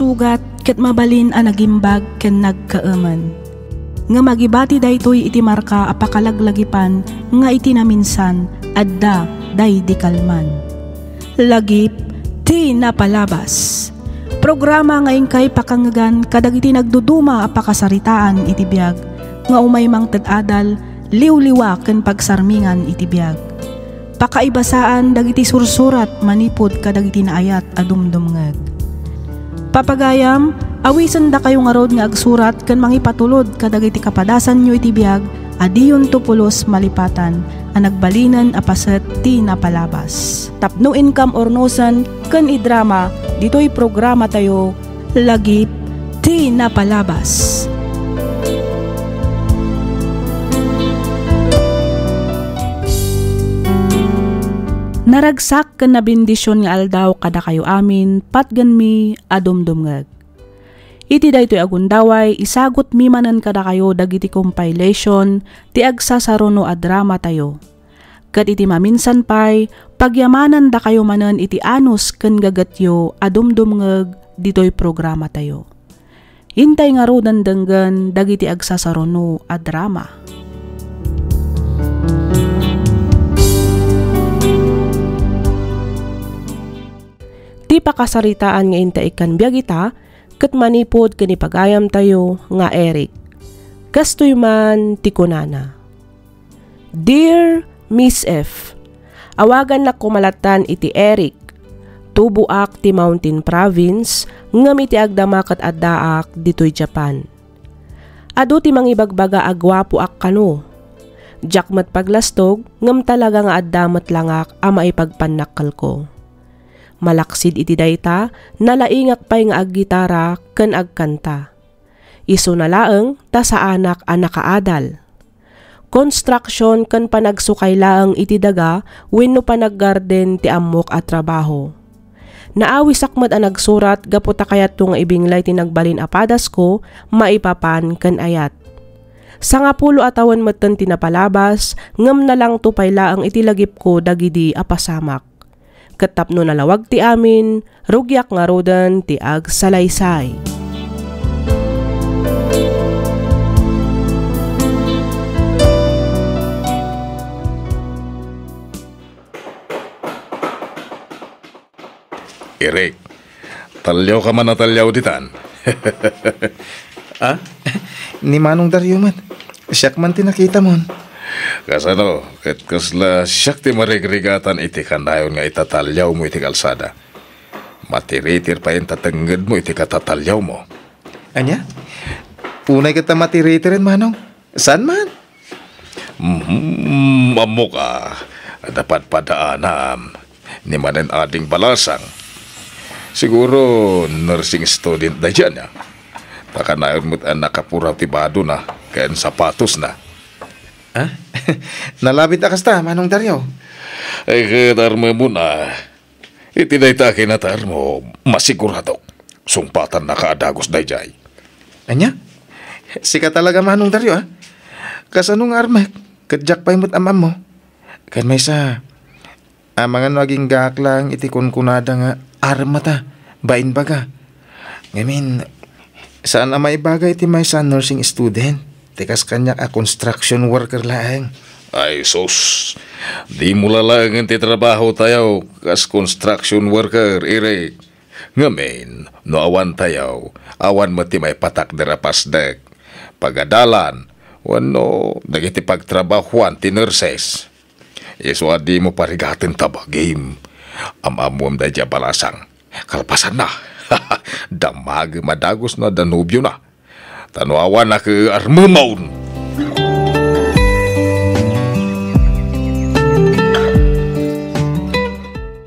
sugat ket mabalin a nagimbag ken nagkaaman. Nga magibati daytoy iti marka a pakalaglagipan nga iti naminsan adda day di kalman. Lagip ti napalabas. Programa nga ingkay pakangagan kadagiti nagduduma a pakasaritaan iti biag nga umaymang ted-adal liwliwa ken pagsarmingan iti biag. Pakaibasaan dagiti sursurat manipod kadagiti naayat a dumdumngeg. Papagayam, awisan da kayo nga rod nga agsurat ken mangipatulod kadagiti kapadasan nyo iti biag adiyon tupulos malipatan a nagbalinan a paset ti napalabas. Tapno income ornosan ken idrama ditoy programa tayo lagip ti napalabas. Naragsak ken nabindisyon nga aldaw kada kayo amin patgan mi adumdumngeg. Iti daytoy agundaway isagot mi manen kada kayo dagiti compilation ti agsasaruno a drama tayo. Ket iti maminsan pay pagyamanan da kayo manen iti anus ken gagatyo adumdumngeg ditoy programa tayo. Hintay nga rodan denggen dagiti agsasaruno a drama. Ti pakasaritaan nga intay kan biagita ket manipod ken ipagayam tayo nga Eric. Kastoy man ti kunana. Dear Miss F, awagan na kumalatan iti Eric. Tubuak ti Mountain Province ngem iti agdama ket addaak ditoy Japan. Adu ti mangibagbaga agwapo ak kano. Jakmet paglastog ngem talaga nga addamet langak a maipagpannakkel ko. Malaksid iti dayta, nalaingak pay nga aggitara ken agkanta. Isu na laeng ta sa anak a nakaadal. Construction ken panagsukay laeng iti daga wenno panaggarden ti ammok a trabaho. Naawi sakmet a nagsurat gapu ta kayat nga ibinglay ti nagbalin a padas ko maipapan ken ayat. Sangapulo atawan metten ti napalabas ngem na lang tupay laeng iti lagip ko dagidi a pasamak. Katapno nalawag ti amin, rugyak nga rodan ti agsalaysay. Eric, talyaw ka man na talyaw ditan. Ah? Ni Manong Dario man. Siyak man tinakita mon. Kasano, ket kasla siyak ti marigrigatan iti kanayon nga itatalyaw mo iti kalsada. Matiritir pa yung tatengged mo iti katatalyaw mo. Anya? Unay kita matiritirin, Manong. Saan man? Amo ka. Dapat padaanam. Ni manen ading balasang. Siguro nursing student na dyan ya. Takanayon mo't nakapuraw ti bado na. Kayan sapatos na. Ah? Nalabit na kasta, Manong Dario. Ay katar mo muna. Itinayta kinatar mo, masigurado. Sumpatan na kaadagos na jay. Anya? Sika talaga, Manong Dario, ah? Kasanong armek, kadyak pa imot amam mo. Kan may sa, mga naging gaklang itikon-kunada nga armata, bain baga. Ngamin, saan may bagay ti may sa nursing student? Tikas kanya a construction worker laeng. Ay sus, di mo lalangan ti trabaho tayo kas construction worker, Eric. Ngamin, no awan tayo, awan mo ti may patak derapas dek. Pagadalan, wano, nagiti pagtrabahuan ti nurses. Yeso adi mo parigatin tabagim. Amamuam da dya balasang. Kalpasan na. Damag madagos na danubyo na. Tanawan na ke armumaun.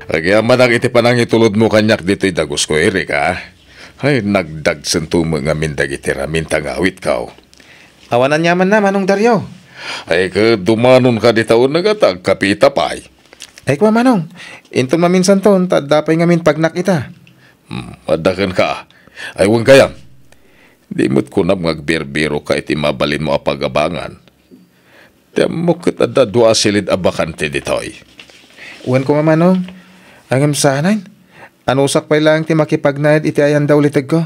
Agyaman ang iti panang itulod mo kanyak dito'y dagos ko, Eric, ha? Ay, nagdagsan mo nga mindag iti raminta nga awit ka. Awanan yaman na, Manong Dario. Ay, dumanon ka di taon nagatag, kapita pa'y. Ay, kwa, Manong. Intong maminsan ton, tadapay ngamin pagnak ita. Madakan ka. Ay, huwag kayam. Di mo't kunam ngagbirbiro ka iti mabalin mo apagabangan. Temo kita dua silid abakante ditoy. Uwan ko Manong, angam saanan. Anusak pa lang ti makipagnayad iti ayan daw litag ko.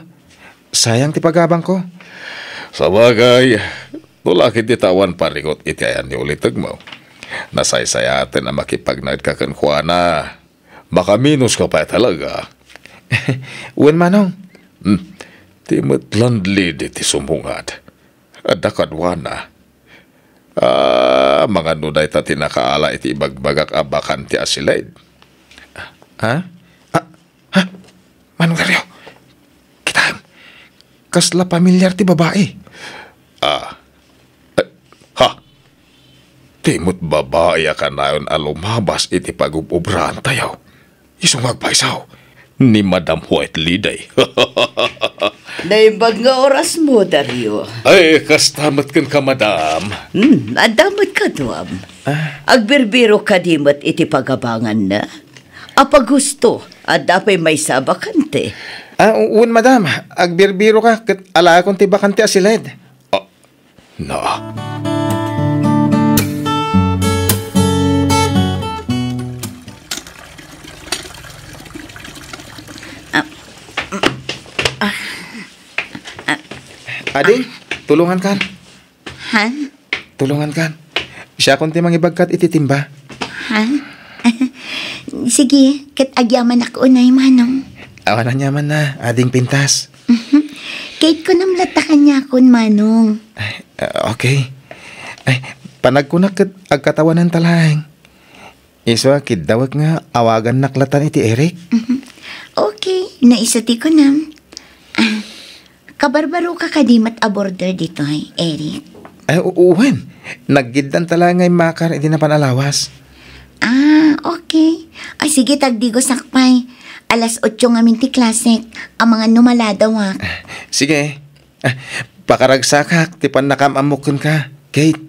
Sayang ti pagabang ko. Sa bagay, tulakit itawan parigot iti ayan ni ulitag mo. Nasaysayatin na makipagnayad ka kan kuana. Makaminos ka pa talaga. Uwan manong. Timot landlid iti sumungad. Adakadwana. Mga nuday ta tinakaala iti ibagbagak abakan ti asilaid. Ha? Manong Dario, kita kasla pamilyar ti babae. Ha? Timot babae ka na yun alumabas iti pagububrahan tayo. Isungag paisaw. Ni Madam White Liday. Naimbag nga oras mo, Dario. Ay, kastamat kan ka, Madam. Adamat ka, Duam. Agbirbiro ka dimot iti pagabangan na. Apag gusto, at dapay may sabakante. Un madam, agbirbiro ka, kat ala akong tibakante asilid. Na. Ading, tulungan kan. Ha? Tulungan kan. Siya kung ti mangibagkat ititimba. Ha? Sige, kat agyaman ako unay manong. Awan na nyaman na, ading pintas. Kahit ko namlatakan niya akon manong. Okay. Ay, panagkunak kat agkatawanan talaeng. Iswa, kidawag nga, awagan naklatan iti Eric. Okay, naisati ko na. Kabarbaro ka kadimat aborder dito ay, Eric. Ay, uwan. Naggidan talaga ngay makar, hindi na panalawas. Okay. Ay, sige, tagdigo sakpay. Alas 8 nga minti klasik. Ang mga numaladawak. Sige. Pakaragsakak, tipan nakamamukon ka, Kate.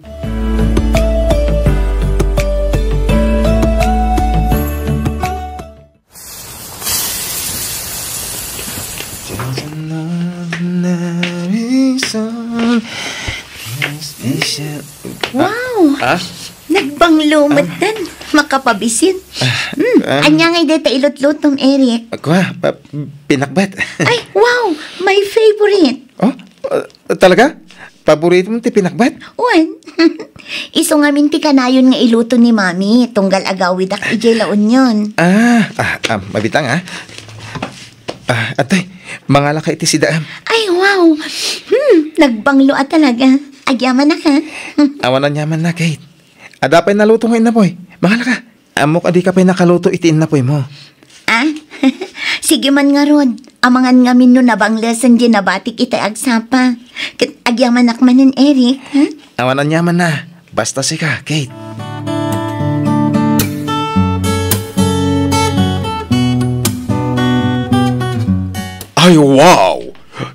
Wow! Nagbanglumat makapabisin. Anya ngay deta ilot-lotom, Eric. Pinakbat. Ay, wow! My favorite. Oh, talaga? Paborito mo ti pinakbat? Wan. Iso nga minti kanayon nga iluto ni Mami. Tunggal agawid ak ijay laon yun. Mabitang Atay, mga laka iti si Daam. Ay, wow! Nagbanglo at talaga. Agyaman na ka. Awanan yaman na, Kate. Adapay naluto nga inapoy. Mga laka, amok adi ka pa'y nakaluto iti inapoy mo. Sige man nga ron. Amangan nga min no nabang lesson di nabatik ita agsapa. Agyaman nakmanin, Eric. Awanan yaman na. Basta si ka, Kate. Ay, wow!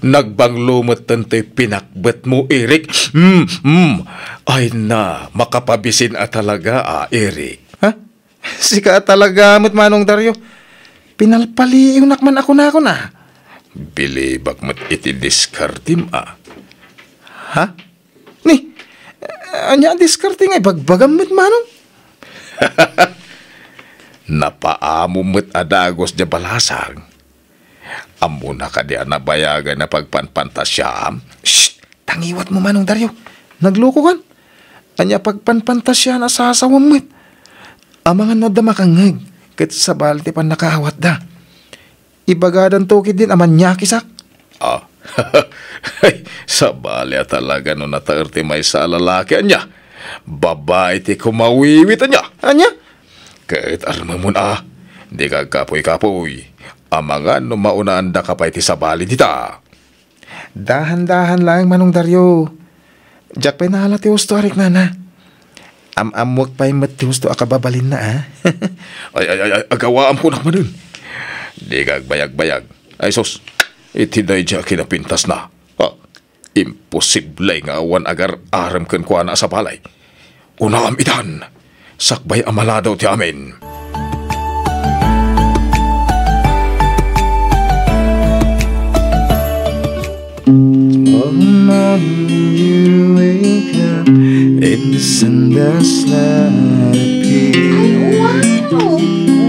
Nagbanglumot tante pinakbat mo, Eric. Ay na, makapabisin talaga, Eric. Ha? Sika talaga, manong Dario. Pinalpali yung nakman ako na. Bilibak mat iti diskartim, Ha? Ni, anya diskartim ay bagbagam manong? Napaamo mat adagos di balasang. Amo na ka di nabayagan na pagpanpantasyam. Shh! Tangiwat mo manong Dario. Nagloko kan? Anya pagpanpantasya na sasawam mo't. Amangan no da makangag. Kat sa balti pan nakahawat da. Ibagadan tokid din aman niya kisak. Sa balya talaga no nataerti may sa lalaki anya. Babae ti kumawiwit anya. Anya? Kahit armamon di ka kapoy-kapoy. Amangan no maunaan da ka pa iti sabali dita. Dahan-dahan lang manong Dario. Jack pa'y nahala ti husto arik na. Amwag pa'y mat ti husto akababalin na ay, agawaan ko nakmanin. Di kagbayag-bayag. Ay sos, itiday dya kinapintas na. Imposible nga awan agar aram ken kuana sa balay. Una amitan, sakbay amala daw ti amin. You wake up and the sun does not appear. Wow!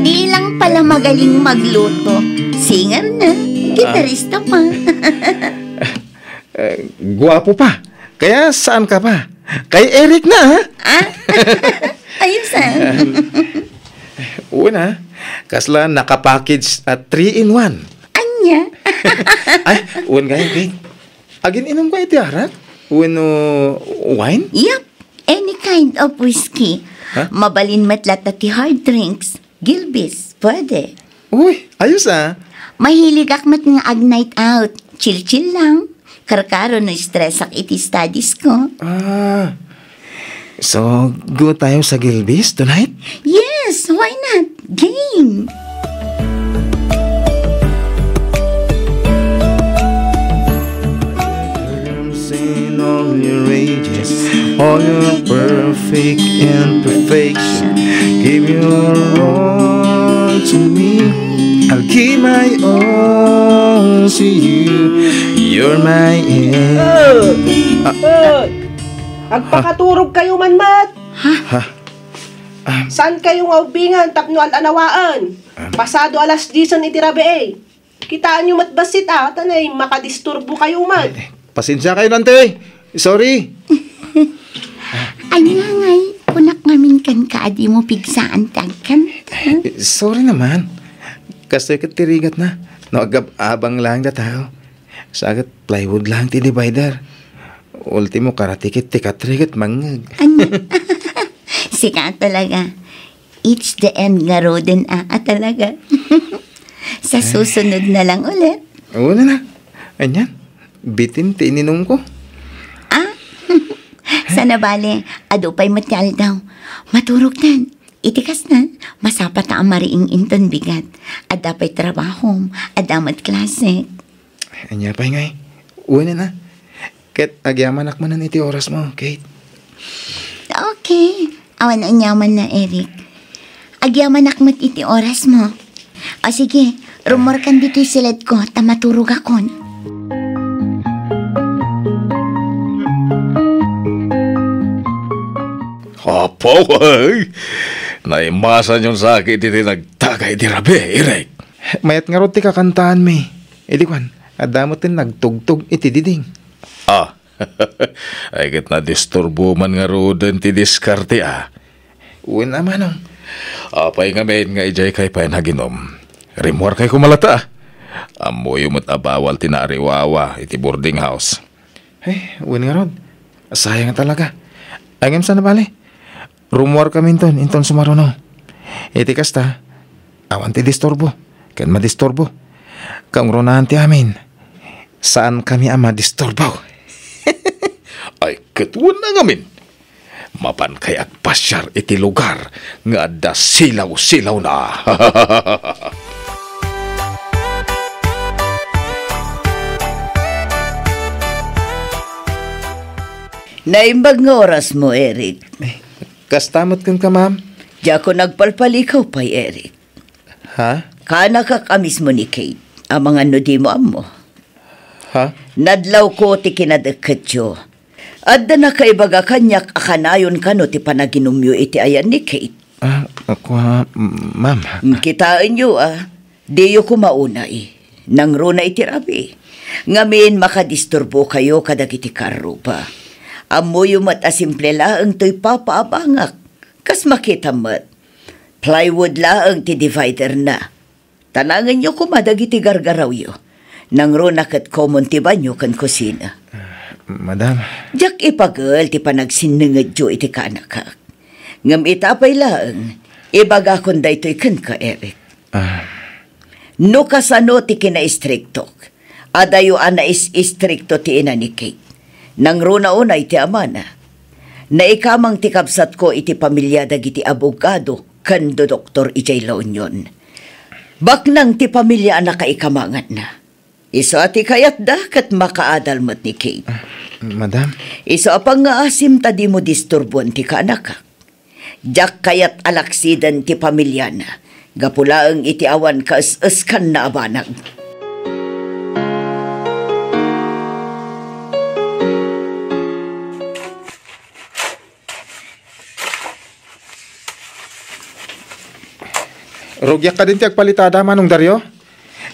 Di lang pala magaling magluto. Singer na. Gitarista pa. Guwapo pa. Kaya saan ka pa? Kay Eric na, ha? Ayos Una, kasla nakapackage at 3-in-1. Anya? Ay, uwan gaya, Kate. Agin inom ka iti arak? Uwan wine? Yup. Any kind of whiskey. Ha? Mabalin matlat at hard drinks. Gilbis. Pwede. Uy, ayos Mahilig akmat nga night out. Chill-chill lang. Karkaro no stress ak iti studies ko. So, go tayo sa Gilbis tonight? Yes, why not? Game! In all your ages, all your perfect imperfection, give your all to me. I'll give my all to you. You're my end. Agpakaturog kayo man, Mat. Saan kayong aubingan tapno anawaan? Pasado alas 10 itirabe eh. Kitaan nyo matbasit tanay makadisturbo kayo, Mat. Pasensya kayo, Nante. Sorry. Anya ngay, kunak ngamin kan kaadi mo pigsaan tagkan. Sorry naman. Kasi katirigat na. Nagabang lang na tao. Sagat plywood lang ti divider. Ultimo karatikit ti katrigat mangag. Sika talaga. It's the end nga roden talaga. Sa susunod na lang ulit. Oo na. Anyan. Bitin ti ininom ko. Sana bale, adupay matyal daw. Maturog tan. Itikas na, masapat ang mariing inton bigat. At dapat trabaho, at damat klase. Anya pa ngay. Una na. Ket agyaman akmanan iti oras mo, Kate. Okay. Awan ang yaman na, Eric. Agyaman akmat iti oras mo. O sige, rumor kan dito silid ko, tamaturog akon. Apo, ay! Naimasan yung sakit iti nagtagay di rabi, Eric. Mayat nga ron ti kakantaan me. Kwan, adamot tin nagtugtog iti diding. Ay kit na disturbo man nga roden ti diskarte Uwin naman Apay nga main nga ijay kay pa naginom. Rimwar kay kumalata Amoy umot abawal tinariwawa iti boarding house. Uwin nga ron. Sayang talaga. Angem sana bale. Rumor kami inton sumaruno. Iti kasta, awan ti disturbo. Ken madisturbo. Kang ronahan ti amin. Saan kami madisturbo? Ay ketuan na ngamin. Mapan kay agpasyar iti lugar nga da silaw-silaw na. Naimbag nga oras mo, Eric. Kastamot kang ka, ma'am? Diya ko nagpalpalikaw pa'y, Eric. Ha? Kana ka kamis mo ni Kate, ang mga nudi mo amo. Ha? Nadlaw ko ti kinadagkat yo. Adda na kaibaga kanyak akanayon ka no ti panaginumyo iti ayan ni Kate. Ma'am. Kitaan yo di yo kumaunay. Nang runa iti rabi. Ngamin makadisturbo kayo kadagiti karro pa. Amo yung simple laang to'y papaabangak. Kas makita mat. Plywood laang ti divider na. Tanangan nyo kumadagiti gargaraw yo. Nang runa kat common ti banyo kan kusina. Madam. Jak ipagal ti panagsinangad yo iti kanakak. Ngam itapay laang, ibaga kon daytoy kan ka, Eric. No kasano ti kina-istriktok. Adayo is-istrikto ti ina ni Kate. Nang runa unay ti amana. Naikamang ti kabsat ko iti pamilya dagiti abogado kando Dr. Ijay La Union. Baknang ti pamilya anak kaikamangan na. Iso ati kayat da kat makaadal mo't ni Kate. Madam? Iso apang nga asim tadi mo disturbon ti kanaka. Jak kayat alaksidan ti pamilya na. Gapulaang iti awan kaas-askan na abanag. Rugyak ka din ti agpalitada manong Dario?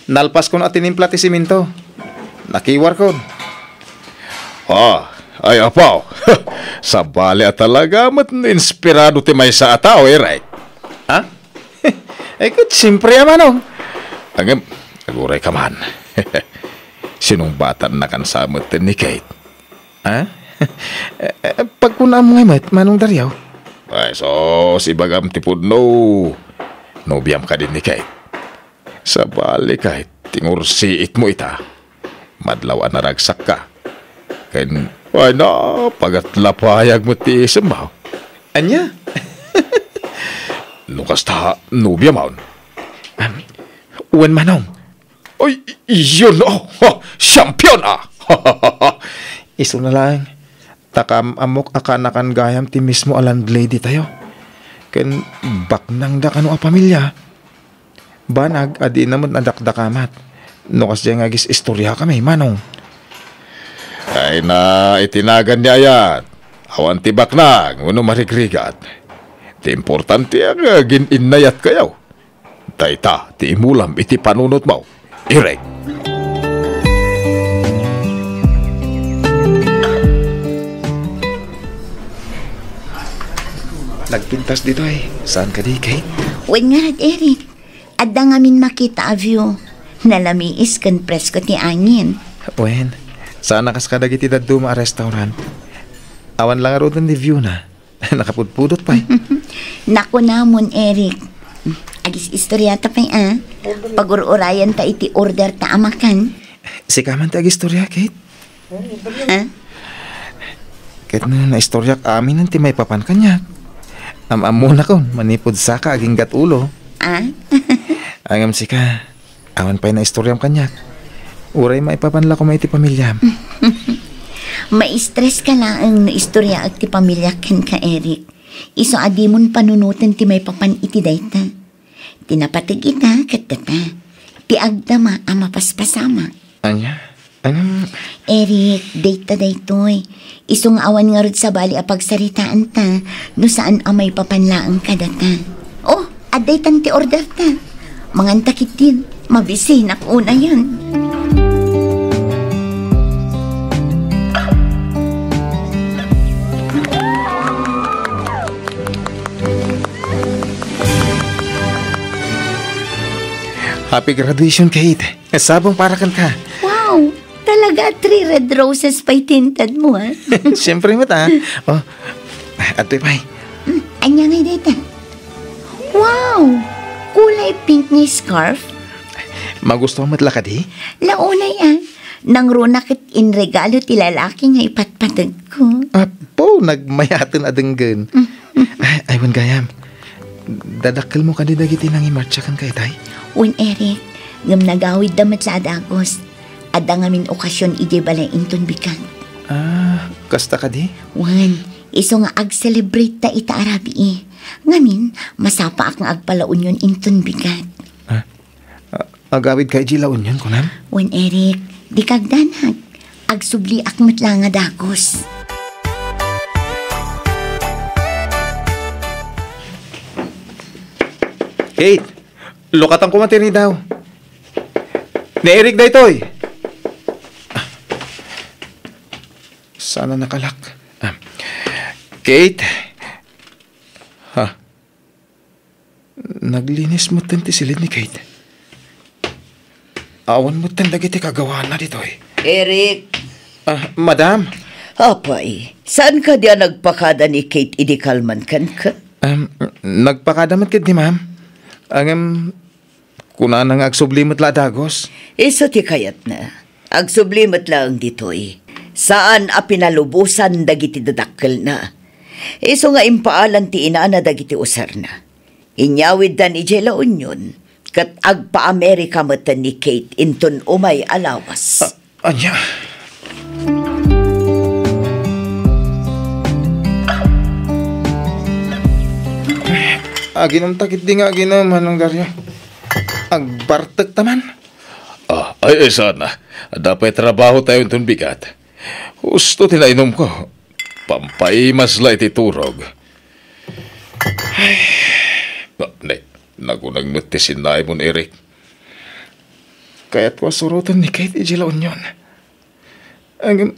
Nalpas ko na tinimpla ti siminto. Nakiwar ko. Ay apaw. Sa bali talaga mat inspirado ti may sa atao, right? Ha? Kut, siyempre manong. Agam, naguray ka man. Sinong bata na kan sa amatin ni Kate? Ha? Pagkunam mo ngayon, manong Daryaw. Ay, so, si Bagam tipod no. Nobyam ka din ni Kate. Sa bali kahit tingursiit mo ita. Madlaw na ragsak ka. Kain, ay na, pagatlapayag mo ti isambaw. Anya? Lukas ta, nobyam maun. Uwan manong. Ay, yun champion Iso na lang. Takam amok akanakan gayam ti mismo a landlady tayo. Ken baknang da kano a pamilya. Banag adi naman nadakdakamat. No kas diyang agis istorya kami, manong. Ay na, itinagan niya yan. Awan ti baknang, uno marigrigat. Ti importante ang gininayat kayaw. Dayta, ti imulam iti panunot mo. Irek. Nagpintas dito eh. Saan ka di, Kate? Wen nga, Eric. Adda nga min makita a view. Nalamiis kan presko ti angin. Wen, saan nakas ka dagiti daduma a restaurant? Awan lang aro dun di view na. Nakapudpudot pa eh. Naku namon, Eric. Agis istoryata pa Pag-urayan ta iti order ta amakan. Si kaman ti agistorya, Kate. Ha? Kate na istoryak amin nanti may papan kanya. Amam na kon, manipod saka aging gatulo. Angam si ka, awan pa'y na istoryam kanya. Uray maipapanla ko may iti pamilyam. Ma-stress ka lang ang istorya at ti pamilya ken ka, Eric. Iso adimon panunutan ti may papan iti dayta. Tinapatag ita kat data. Ti agdama ang mapaspasama. Anya? Anong... Eric, dayta daytoy. Isong awan nga rod sa bali a pagsaritaan ta, no saan amay papanlaang kadata. Oh, aday tan ti order ta. Mangantakit din, mabisi nakuna yan. Happy graduation, Kate. Sabong para kan ka. Wow! Talaga 3 red roses pa'y tintad mo, ha? Siyempre mo ta. Oh, ato'y pa'y. Anya nga dito. Wow! Kulay pink ni scarf. Magusto mo matlakad eh? Launay, nang runakit in regalo ti lalaki nga ipatpatag ko. Apo, nagmayaton adenggan. Ay, wan gayam. Dadakkel mo ka di dagiti nang imartsakan kay tay? Un Eric, ngam nagawid damat sa adagos. Ada ngamin okasyon ije balay inton bikan. Kasta ka di? Wan, iso nga ag-celebrate ta ita arabi eh. Ngamin, masapa akong agpalaon yun inton bikan. Agawid ka iji laon yun, kunam? Wan Eric, di kagdanag. Agsubli akmat lang nga dagos. Kate, lokatang kumatiri daw. Ni Eric da ito'y. Sana nakalak. Kate. Naglinis mo tanti silid ni Kate. Awan mo tan dagiti kagawa na dito'y. Eric. Madam. Apay, saan ka diya nagpakada ni Kate idikalman kan ka? Nagpakadamat kit ni ma'am. Kuna nang agsublimot la dagos. Iso ti kayat na. Agsublimot lang dito'y. Saan a pinalubusan dagiti dadakkel na. Iso nga impaalan ti ina na dagiti usar na. Inyawid dan ijela unyon. Kat agpa-Amerika matan ni Kate inton umay alawas. Anya? Aginom takit di nga aginom, manong Daryo. Agbartek taman. Ay sana. Dapat trabaho tayo itong bigat. Gusto tinainom ko. Pampaimas la iti turog. Nagunang matisin na mo, Eric. Kaya't ko surutan ni Kate ijilaon yun. Ang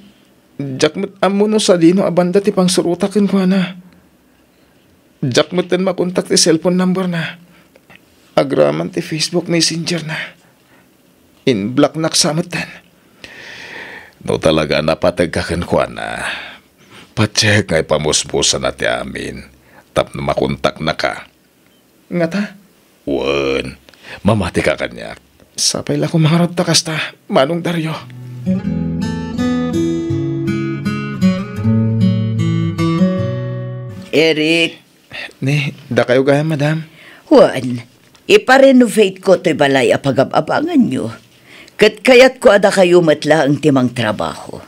jakmat amo no sa dino abanda ti pang surutakin ko na. Jakmatan makontak ti cellphone number na. Agraman ti Facebook Messenger na. In-block naksamatan. No talaga napatagkakan ko na. Pacheck ngay pamuspusan na ti amin. Tap na makontak na ka. Nga ta? Wan, mamati ka kanyak. Sapay la ko mga takas ta, Manong Dario. Eric, Ni, da kayo gaya, madam. Juan, iparenovate ko to'y balay apag-abangan nyo. Kat kayat ko ada kayo matla ang timang trabaho.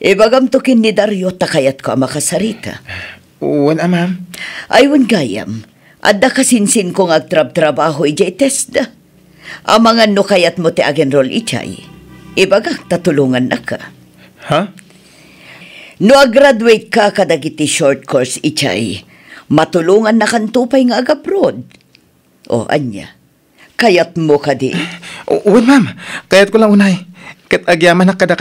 Ibagam tokin ni Dario ta kayat ko makasarita. Uwan, ma'am. Aywan gayam, ada kasinsin kong agtrab-trabaho ijay testa. Amangan no kayat mo ti agenrol ichay. Ibagak tatulungan na ka. Ha? No graduate ka kadagiti short course ichay, matulungan na kantupay nga agabroad. O anya, kayat mo ka di. Uwan, ma'am. Kayat ko lang unay. Kat agyaman na kada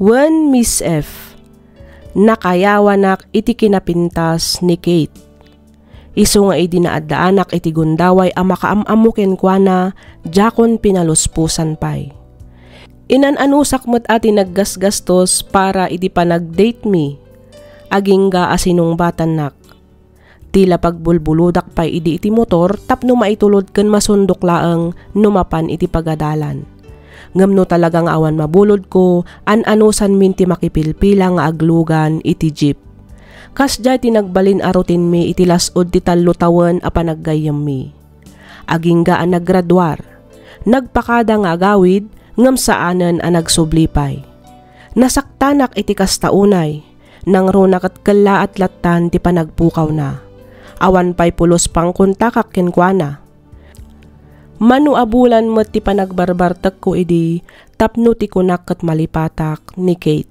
When Miss F. Nakayawanak iti kinapintas ni Kate. Isu nga idinaadaanak iti gundaway ang makaamamuken kwa na jakon pinaluspusan pay. Inananusak mo't ati naggasgastos para iti panag-date me. Aging ga asinong batanak. Tila pagbulbuludak pay iti motor tapno maitulod ken masundok laeng numapan iti pagadalan. Ngamno talagang awan mabulod ko, an-anusan minti makipilpila nga aglugan iti jeep. Kasjay tinagbalin arutin mi iti lasod ti tallutawan a panaggayam mi. Aging gaan naggraduar, nagpakada nga agawid, ngam saanen a nagsublipay. Nasaktanak iti kastaunay, nang runak at kala at latan ti panagpukaw na. Awan pay pulos pang kontakak kenkwana. Manu abulan mo ti panagbarbartak ko idi, tapno ti kunak kat malipatak ni Kate.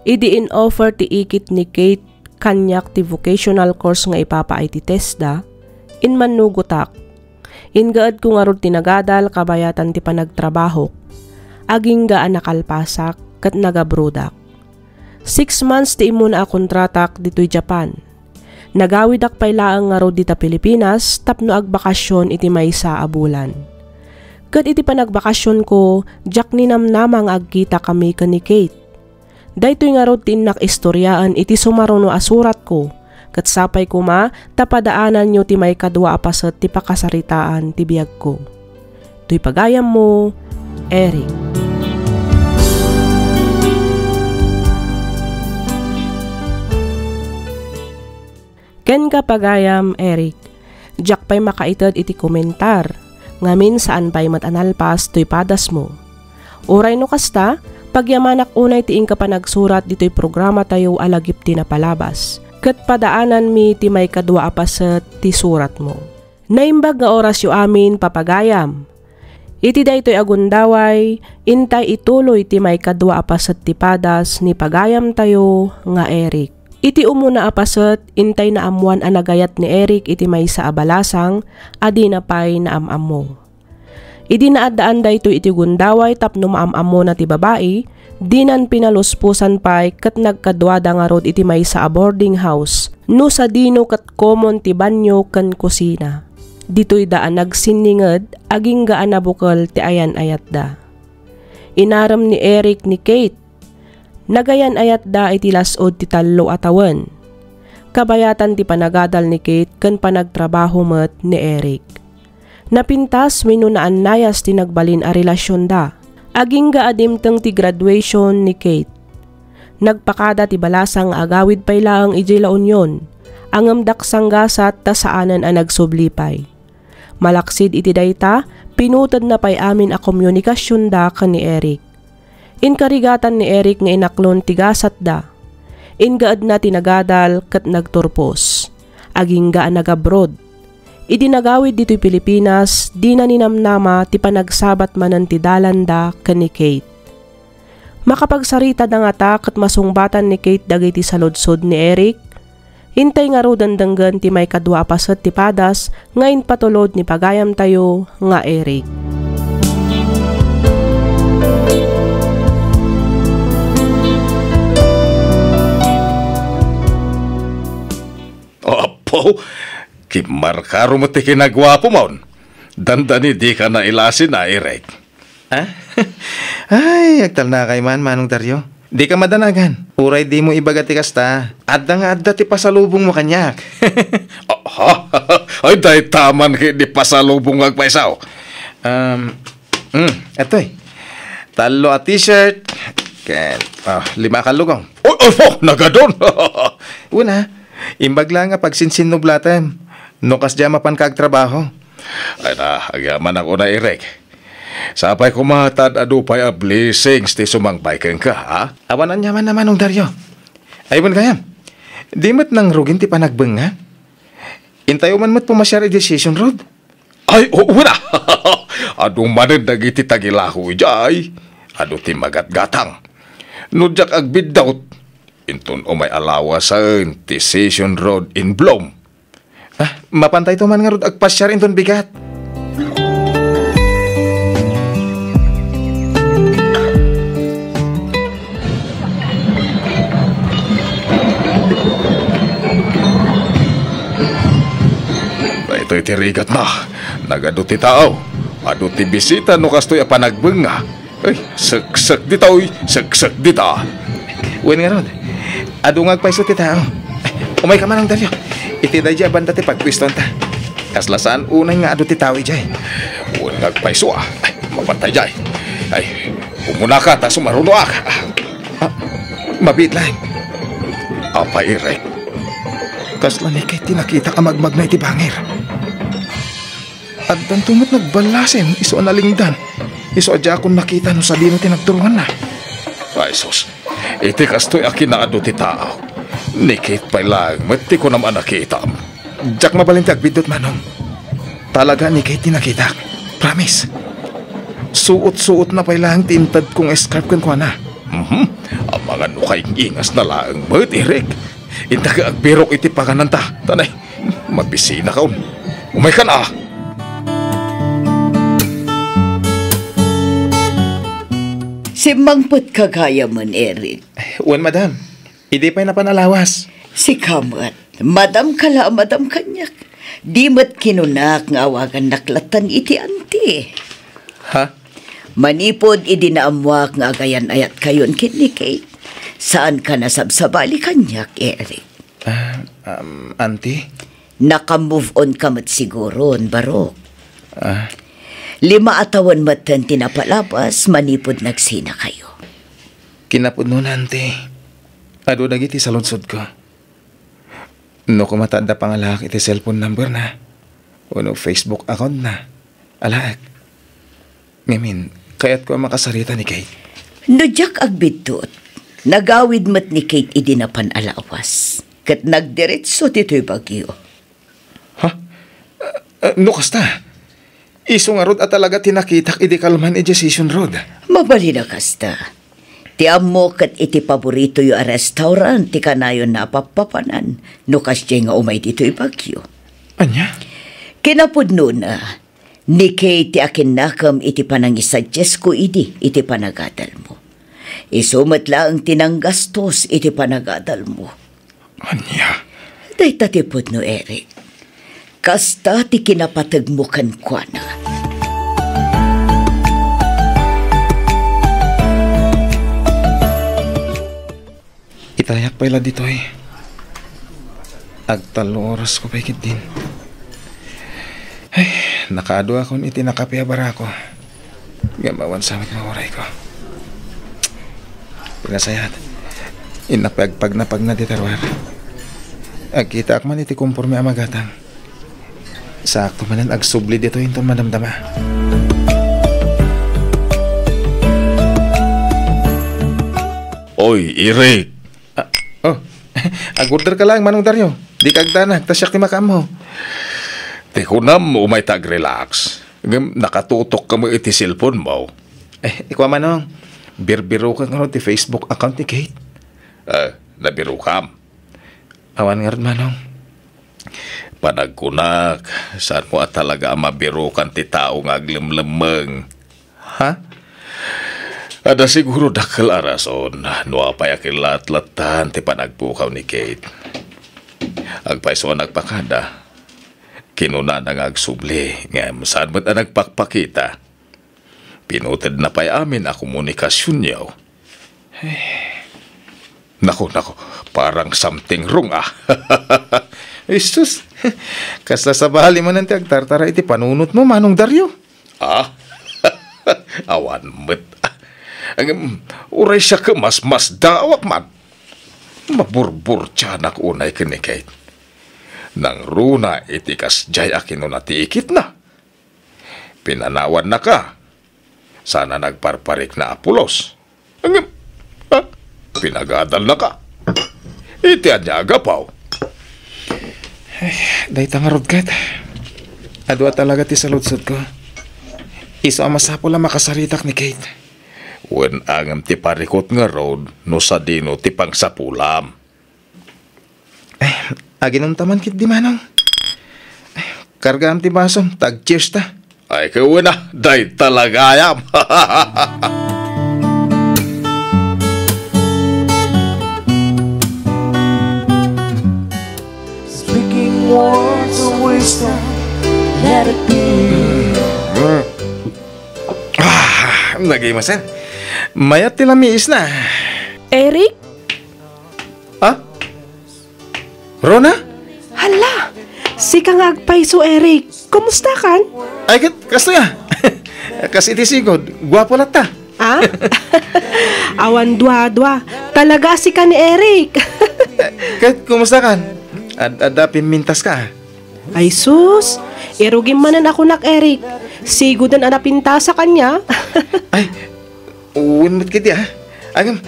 Idi in-offer ti ikit ni Kate kanyak ti vocational course nga ipapaay ti TESDA, in manugutak. Ingaad ko nga ron tinagadal kabayatan ti panagtrabaho, aging gaan nakalpasak kat nagabrodak. 6 months ti imuna a kontratak dito'y Japan. Nagawidak pay laang nga ro dita Pilipinas tapno agbakasyon iti maysa a bulan. Ket iti panagbakasyon ko, jak ninamnamang agkita kami ken ni Kate. Daytoy nga ro tinnak istoryaan iti sumaruno a surat ko. Ket sapay ko ma tapadaanan nyo ti may kadwa a paset ti pakasaritaan ti biag ko. Tuy pagayam mo, Eric. Ken ka pagayam, Eric. Jak pa'y makaitad iti komentar. Ngamin saan pa'y matanalpas to'y padas mo. Uray no kasta, pagyamanak unay tiing ka pa nagsurat dito'y programa tayo alagip ti napalabas. Ket padaanan mi ti may kadwa apaset ti surat mo. Naimbag nga oras yu amin papagayam. Iti daytoy agundaway, intay ituloy ti may kadwa apaset ti padas ni pagayam tayo nga Eric. Iti umuna apaset, intay na amuan anagayat ni Eric iti may sa abalasang, adi na pay na amam mo. Idi naadaan da ito iti gundaway tapno maamam mo na ti babae, dinan pinaluspusan pay kat nagkadwada nga rod iti may sa boarding house, no sa dino kat common ti banyo kan kusina. Dito'y daan nagsininged, aging gaan na bukal ti ayan ayat da. Inaram ni Eric ni Kate, nagayan ayat da iti lasod ti tallo atawan. Kabayatan ti panagadal ni Kate ken panagtrabaho met ni Eric. Napintas wenno naannayas ti nagbalin a relasyon da. Aging gaadimteng ti graduation ni Kate. Nagpakada ti balasang agawid pay laang ijay La Union. Angem daksang gasat ta saanen a nagsublipay. Malaksid iti dayta, pinutod na pay amin a komunikasyon da ken ni Eric. Inkarigatan ni Eric nga inaklon tigasat da. Ingaad na tinagadal kat nagturpos. Aging gaan nagabroad. Idinagawid dito'y Pilipinas, di na ninamnama ti panagsabat manan ti dalanda ken ni Kate. Makapagsarita da nga ta kat masungbatan ni Kate dagiti sa lodsod ni Eric. Hintay nga ro dandanggan ti may kadwa pasat ti padas, ngayon patulod ni pagayam tayo nga Eric. Opo, kimarkaro mo ti kinagwapo mo. Dandani di ka na ilasin na, Eric. Ha? Ay, agtal na kay Manong Dario. Di ka madanagan. Uray di mo ibagati kasta. Adda nga adda ti pasalubong mo kanyak. Ay, dahil taman ki di pasalubong agpaisaw. Eto eh. Talo at t-shirt. Ken, 5 kalugong. Nagadon. Una, imbag lang nga pagsinsin no blatem. No kas dya mapan kag trabaho. Ay na, agaman ako na, Eric. Sapay kumatad adupay a blessings ti sumangpay keng ka, ha? Awanan yaman naman ng Dario. Aywan kayam. Di mo't nang rugin ti panagbeng nga. Intayo man mo't pumasyar decision road. Ay, oo na. Adu manid dagiti tagilahu jay. Adu ti magat-gatang. Nudyak agbiddaut. Intun o may alawa sa decision road in Blom. Mapantay to man nga road agpasyar inton bigat. Ito'y tirigat na. Nagado ti tao. Ado ti bisita no kastoy a panagbenga. Ay, sak ditaw, sak dita. Wen nga rod. Ado nga agpaiso ti tao. Umay ka man ang Dario. Iti da dya banda ti pagpwiston ta. Kaslasaan unay nga ado ti tao ijay. Wen nga agpaiso ah. Ay, mapantay jay. Ay, umuna ka ta sumaruno ka. Mabit lang. Apa, Eric? Kasla ni kay tinakita ka magmag na iti bangir. At dan tumot nagbalasin, iso analingdan. Iso adya akong nakita no sabi no tinagturuan na. Ay, sus. Iti kastoy akin na ado ti tao. Nikit pa lang, mati ko naman nakita. Diyak mabalintag bidot manong. Talaga ni kay tinakita. Promise. Suot-suot na pa lang tintad kong escarp kan ko na. Ang mga nukay ingas na lang, mat, Eric. Intaga agbirok iti pangananta. Tanay, mabisina ka. Umay ka na. Si Mangput kagaya man, Eric. Wan, madam. Hindi pa'y napanalawas. Si Kamat, madam kala, madam kanyak. Di mat kinunak nga awagan naklatan iti anti. Ha? Manipod idinaamwak nga agayan ayat kayon kini Kate. Saan ka nasabsabali kanyak, Eric? Auntie? Naka-move on ka mat siguro, Barok. 5 atawan matan tinapalabas, manipod nagsina kayo. Kinapod nun, auntie. Ado dagiti sa lunsod ko. No kumatanda pangalak iti cellphone number na. O no Facebook account na. Alaak. Ngamin, kaya't ko makasarita ni Kate. No jak agbitot, nagawid mat ni Kate idinapan alawas. Kat nagdiretso tito'y bagyo. Ha? No kasta? Iso nga rod at talaga tinakitak iti kalman i Decision Road. Mabali na kasta. Ti amo kat iti paborito yu a restaurant ti kanayon na papapanan no kasya nga umay dito'y bagyo. Anya? Kinapudno na, ni Kate ti akin nakam iti panangisuggest ko iti panagadal mo. Isumat lang tinanggastos iti panagadal mo. Anya? Day tatipod no, Eric. Kasta ti kinapatag mo kan kwa na. Itayak pa ila dito eh. Agtalo oras ko pa ikit din. Ay, nakaado akong itinakapiabara ko. Gamawan sa maoray ko. Pinasayat. Inapagpag na pag na ditarwar. Agkita ak man iti kumporme amagatang. Sakto manan agsubli dito yung madamdama. Oy, Eric. Agorder ka lang, Manong Dario. Di kagdanag, tasyak ti makam mo. Di ko na umay tag-relax. Nakatutok ka mo iti cellphone mo. Ikaw Manong, birbiro ka nga ti Facebook account ni Kate. Nabiro ka. Awan nga rin, Manong. Panagkunak, saan mo at talaga mabirukan ti tao nga aglimlemeng. Ha? Ada siguro dakal arason, no apay akilat-latan ti panagpukaw ni Kate. Agpaiso nagpakada, kinuna na nga agsubli, nga saan mo't na nagpakpakita. Pinutid na pa'y amin a komunikasyon niyaw. Nako, parang something wrong Isus, kasla sa bahali man nanti agtartara iti panunot mo, Manong Dario. Awan mo't. Uray siya ka mas dawak man. Maburbur tiyanak unay kinikait. Nang runa itikas jay akino na tiikit na. Pinanawan na ka. Sana nagparparik na apulos. Pinagadal na ka. Iti adya agapaw. Day tangarod kat. Adwa talaga ti saludsod ko. Iso ang masapo lang makasaritak ni Kate. Wen angam ti parikot nga road no sa dino ti pangsapulam. Aginom taman kit di, Manong. Karga am ti basom, tag-cheers ta. Ay kawan na, day talaga yam. Speaking words of wisdom, let it be. Nag-imasan. Mayat ti lamiis na. Eric? Ha? Rona? Hala! Si kang agpaiso, Eric. Kumusta kan? Ay, kasto ya. Kasi iti sigod, guwapo lang ta. Awan dwa-dwa. Talaga si ka ni Eric. Kahit kumusta kan? Ada pimintas ka. Ay sus, irugin manan ako nak Eric. Sigudan anapinta sa kanya. Ay, uwin mo't kiti Agam,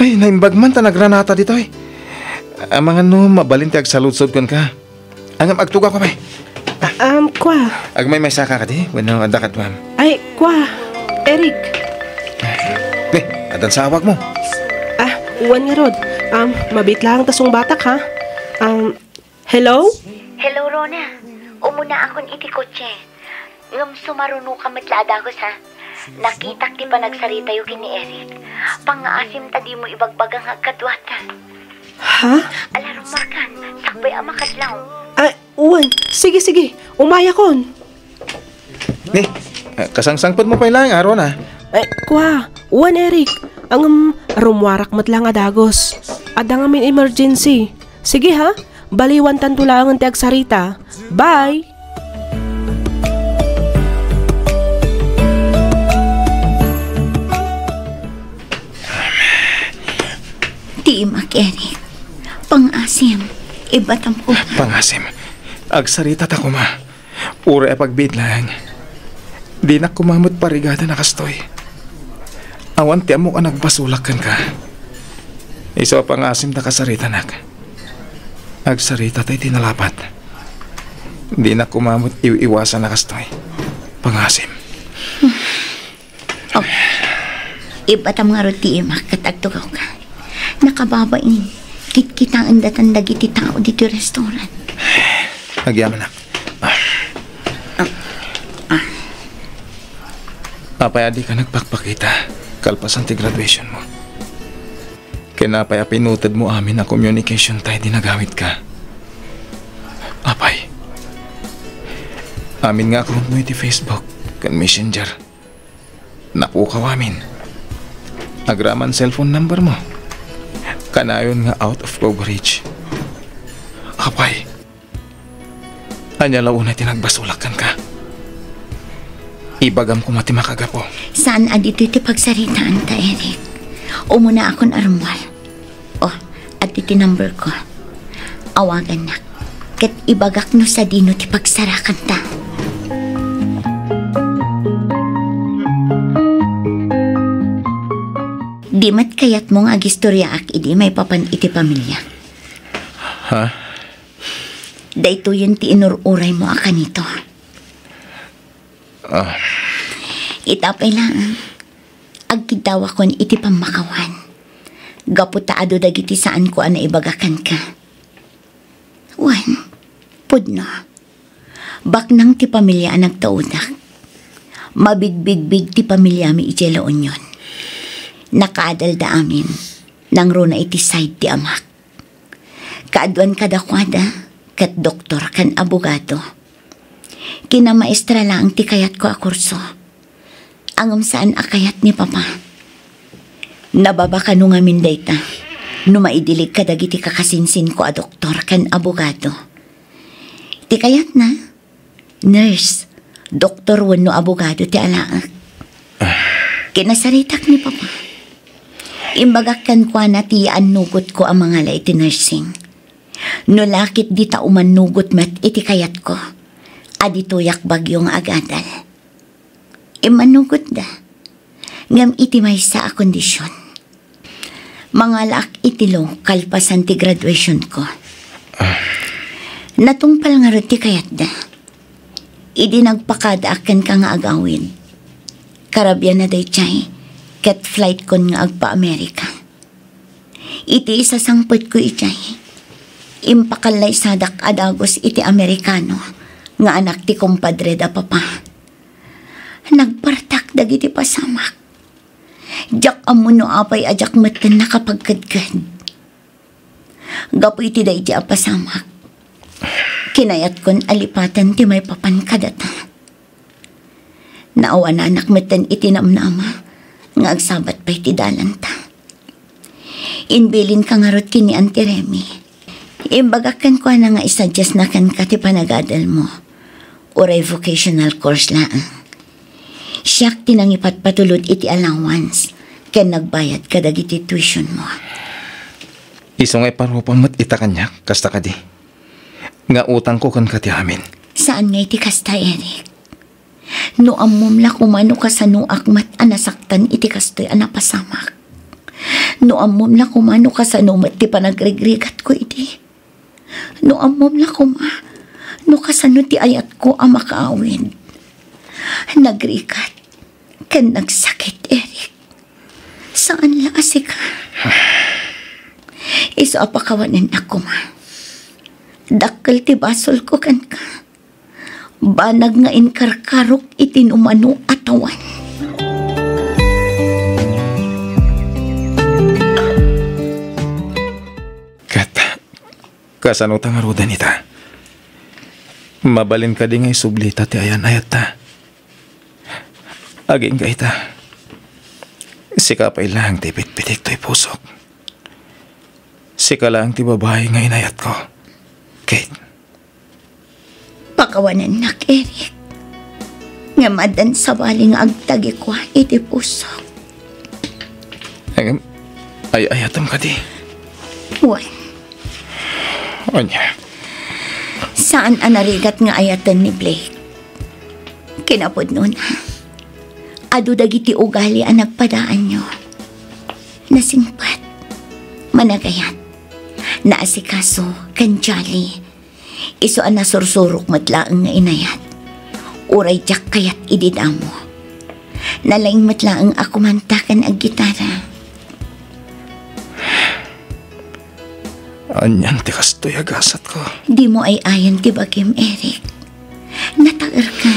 ay, naimbag man ta nagranata dito ay. Ang mga mabalinti agsaludsod kon ka. Agam, agtuga ko may. Kwa. Agmay may saka ka di, wenang adakad ma'am. Ay, kwa. Eric. Adan sa awak mo. Uwan nga Rod. Mabit lang tasong batak ha. Hello? Hello, Rona. Umuna akon iti kotse. Ngam sumaruno ka matlada ko sa. Nakitak di pa nagsarita yung kini Eric. Pangaasim ta di mo ibagbagang agkadwata. Ha? Alarong markan, sakbay ang makadlaw. Ay, Uwan. Sige. Umaya kon. Kasangsangpot mo pa ilang araw na. Ay, kwa. Uwan, Eric. Ang rumwarak matlang adagos. Ada nga min emergency. Sige ha. Baliwan tanto lang ang tiagsarita. Bye! Di mak, Eric. Pangasim. Ibatam ko. Pangasim. Agsarita ta ko, ma. Ura pagbid lang. Di na kumamot parigada na kastoy. Awan tiyan mo ka nagbasulakan ka. Iso pangasim ta kasarita nak. Agsarita tayo tinalapat. Di na kumamot iwasan na kastoy. Pangasim. Ibatam nga roti mak katagtugaw ka. Nakababain. Kit-kitang andatan dagiti tao dito restaurant. Nagyaman na. Apay, ka nagpakpakita. Kalpasan ti graduation mo. Kinapay, pinutad mo amin na communication tayo dinagamit ka. Apay. Amin nga account mo iti Facebook, kan Messenger. Napukaw amin. Agraman cellphone number mo. Kanayon nga out of coverage. Apay. Anya launa tinagbasulakan ka. Ibagam ko mati makagapo. Saan adito iti pagsaritaan ta, Eric? Umuna akon arumwal. At iti number ko. Awagan na. Kat ibagak no sa dino ti pagsarakan ta. Di mat kayat mong agistorya ak idi may papan iti pamilya. Ha? Dayto yun ti inururay mo akan ito. Itapay lang. Agkidawa kon iti pamakawan. Gaputa ado dagiti saan ko ana ibagakan ka. Wan, pudno. Baknang ti pamilya nagtaunak. Mabigbigbig ti pamilya mi ijelo unyon. Nakaadal da amin nang runa iti side ti amak. Kaadwan kadakwada kat doktor kan abogado. Kinamaestra lang ti kayat ko a kurso. Angam saan akayat ni papa. Nababa ka nung amin data. Numaidilig ka dagiti kakasinsin ko a doktor kan abogado. Ti kayat na. Nurse. Doktor wano abogado ti alaak. Kinasaritak ni papa. Imbagak kan kwa na ti anugot ko ang mga lay ti nursing. Nulakit di ta umanugot mat iti kayat ko. Adituyak bagyong agadal. Imanugot da. Ngam iti may sa a kondisyon. Mga laak itilo kalpasan ti graduation ko. Natungpal nga rin ti kayat da. Idi nagpakada akin ka nga agawin. Karabyan na day chay. Ket flight kon nga agpa Amerika. Iti isa sangpot ko ichay. Impakalay sadak adagos iti Amerikano. Nga anak ti kumpadre da papa. Nagpartak dagiti pasamak. Jak amuno apay ajak matan nakapagkadkad. Gapo iti da iti apasamak. Kinayat kon alipatan ti may papan kadata. Naawa na anak matan iti namnama. Nga agsabat pa iti dalanta. Inbilin ka nga rot kini Auntie Remy. Imbagakan ko na nga isuggest na kan ka ti panagadal mo. Uray vocational course lang. Siyak tinangipat patulod iti allowance. Kaya nagbayad ka dagiti tuition mo. Isong ay parupamat ita kanya, kasta ka di. Nga utang ko kan ka ti amin. Saan nga iti kasta, Eric? No amom la kumano ka sa no akmat anasaktan iti kastoy anapasamak. No amom la kumano ka sa no ti panagregregat ko iti. No amom la no kasano ti ayat ko ang makaawin. Nagrikat. Kan nagsakit, Eric. Saan la asi ka? Iso apakawanan ako ma. Dakkel ti basol ko kan ka. Banag nga inkarkarok itinumano atawan. Kasano tang arudan ita? Mabalin ka di ngay sublita ti ayan ayat ta. Aging ka ita. Sika pa ilang ti pitpitik to'y pusok. Sika lang ti babae nga inayat ko. Kate. Pakawanan nak, Eric. Nga madan sa baling agtagi ko iti pusok. Ay ayatam ka di. Wan. Anya. Saan anarigat nga ayatan ni Blake? Kinapod nun. Adu dagiti ugali ang nagpadaan nyo. Nasingpat. Managayat. Naasikaso. Kanjali. Iso ang nasursurok matlaang nga inayat. Uray jak kayat ididamo. Nalaing matlaang ako mantakan ang gitara. Anyan ti kastoy agasat ko. Di mo ay ayan ti bagim, Eric. Nataer ka.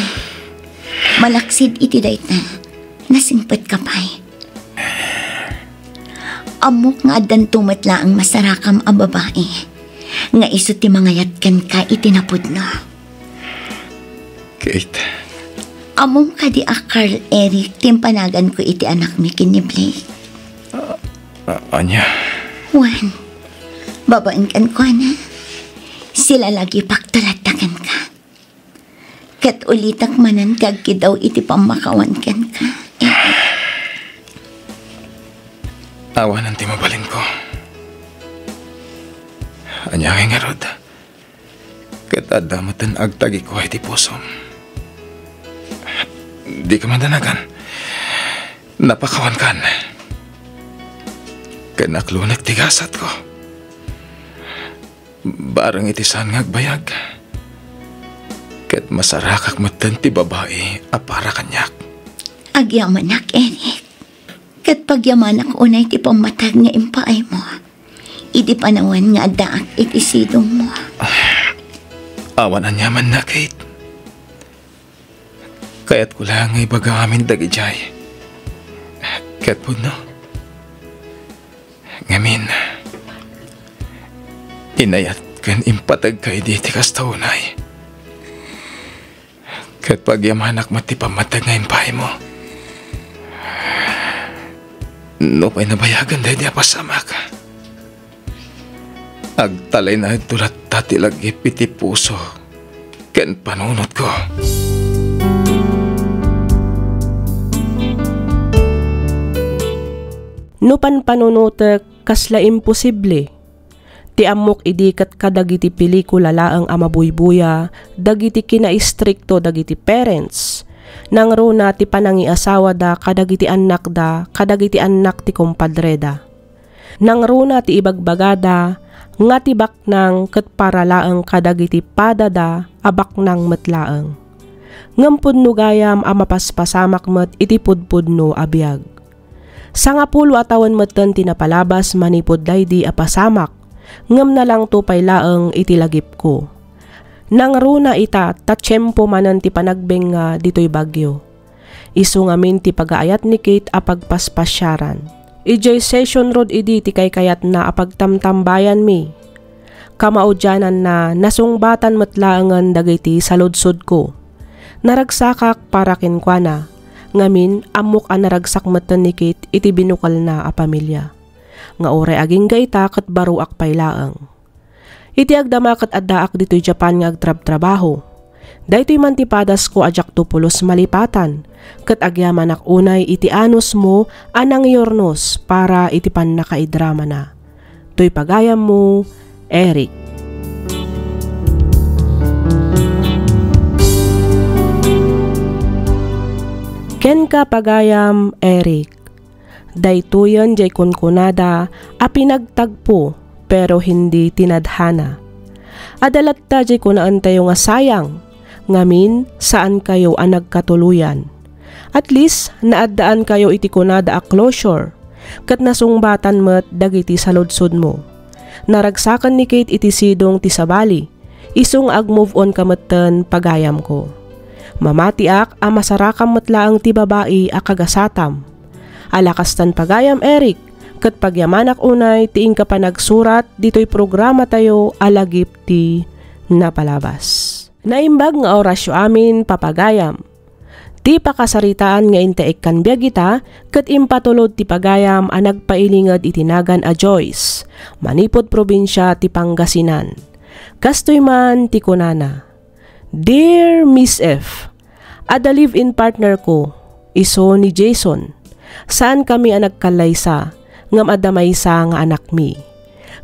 Malaksid iti dayta. Nasingpet ka pa'y. Amok nga adan tumatla ang masarakam a babae. Nga iso ti mangayat kan ka itinapod no. Kate. Among ka di a Carl, Eric. Timpanagan ko iti anak mi kini Blake. Anya. Juan. Babaeng kan ko na. Sila lagi pagtalatakan ka. Kat ulitak manan kag kidaw iti pamakawan kan ka. Awan ang timabalin ko. Anya kay nga rod. Kat adamatan agtagi ko iti pusom. Di ka madanagan. Napakawan kan. Kanaklunak tigasat ko. Barang itisan ngagbayag. Ket masarakak matan ti babae a para kanyak. Agyamanak, Eric. Ket pagyamanak unay ti pamatag nga impaay mo. Iti panawan nga daak iti sidong mo. Awan anyaman na, Kate. Kaya't ko lang ay baga amin dagijay. Kaya't po, no? Ngamin, inayat kan impatag kay di tikas taunay. Kaya't pagyamanak matipamatag ngayon pahay mo. No pa'y nabayagan dahil di apasama ka. Agtalay na tulat tati lagi piti puso ken panunot ko. No panpanunutek kasla imposible. Ti amok idikat kadagiti pelikula laang amabuybuya, dagiti kinaistrikto dagiti parents. Nang runa ti panangiasawa da kadagiti anak da, kadagiti anak ti kompadre da. Nang runa ti ibagbagada, nga ti baknang ket paralaang kadagiti padada, abaknang metlaang. Ngampud no gayam amapaspasamak met iti pudpudno abiyag. Sangapulo atawan metten tinapalabas manipod daydi apasamak, ngem na lang to paylaeng iti lagip ko. Nang runa ita tatsyempo manan ti panagbeng nga ditoy bagyo. Isu ngamin ti pagaayat ni Kate apagpaspasyaran. Ijay session road idi ti kaykayat na apagtamtambayan mi. Kamaudyanan na nasungbatan matlaangan dagiti saludsod ko. Naragsakak para kinkwana. Ngamin, amok ang naragsak matan ni Kate iti binukal na a pamilya. Nga oray aging gaita kat baruak paylaang. Iti agdamakat addaak dito'y Japan nga agtrab-trabaho. Daytoy mantipadas ko ajak tupulos malipatan. Kat agyaman ak unay iti anos mo anang yornos para iti pan nakaidrama na. To'y pagayam mo, Eric. Ken ka pagayam, Eric. Daytoyan jay kunkunada a pinagtagpo pero hindi tinadhana. Adalat ta jay kunaan tayo nga sayang, ngamin saan kayo ang nagkatuluyan. At least naaddaan kayo iti kunada a closure, kat nasungbatan met dagiti saludsod mo. Naragsakan ni Kate iti sidong ti sabali, isong ag-move on kametten pagayam ko. Mamatiak a masarakam metlaang ti babae a kagasatam. Alakastan pagayam, Eric, kat pagyamanak unay tiing ka pa nagsurat dito'y programa tayo alagip ti napalabas. Naimbag nga orasyo amin papagayam. Ti pakasaritaan nga inteek kan biyagita kat impatulod ti pagayam a nagpailingad itinagan a Joyce, manipod probinsya ti Pangasinan. Kastoy man ti kunana. Dear Miss F, ada live-in partner ko, iso ni Jason. Saan kami ang nagkalaysa, ngam adamay sa nga anak mi.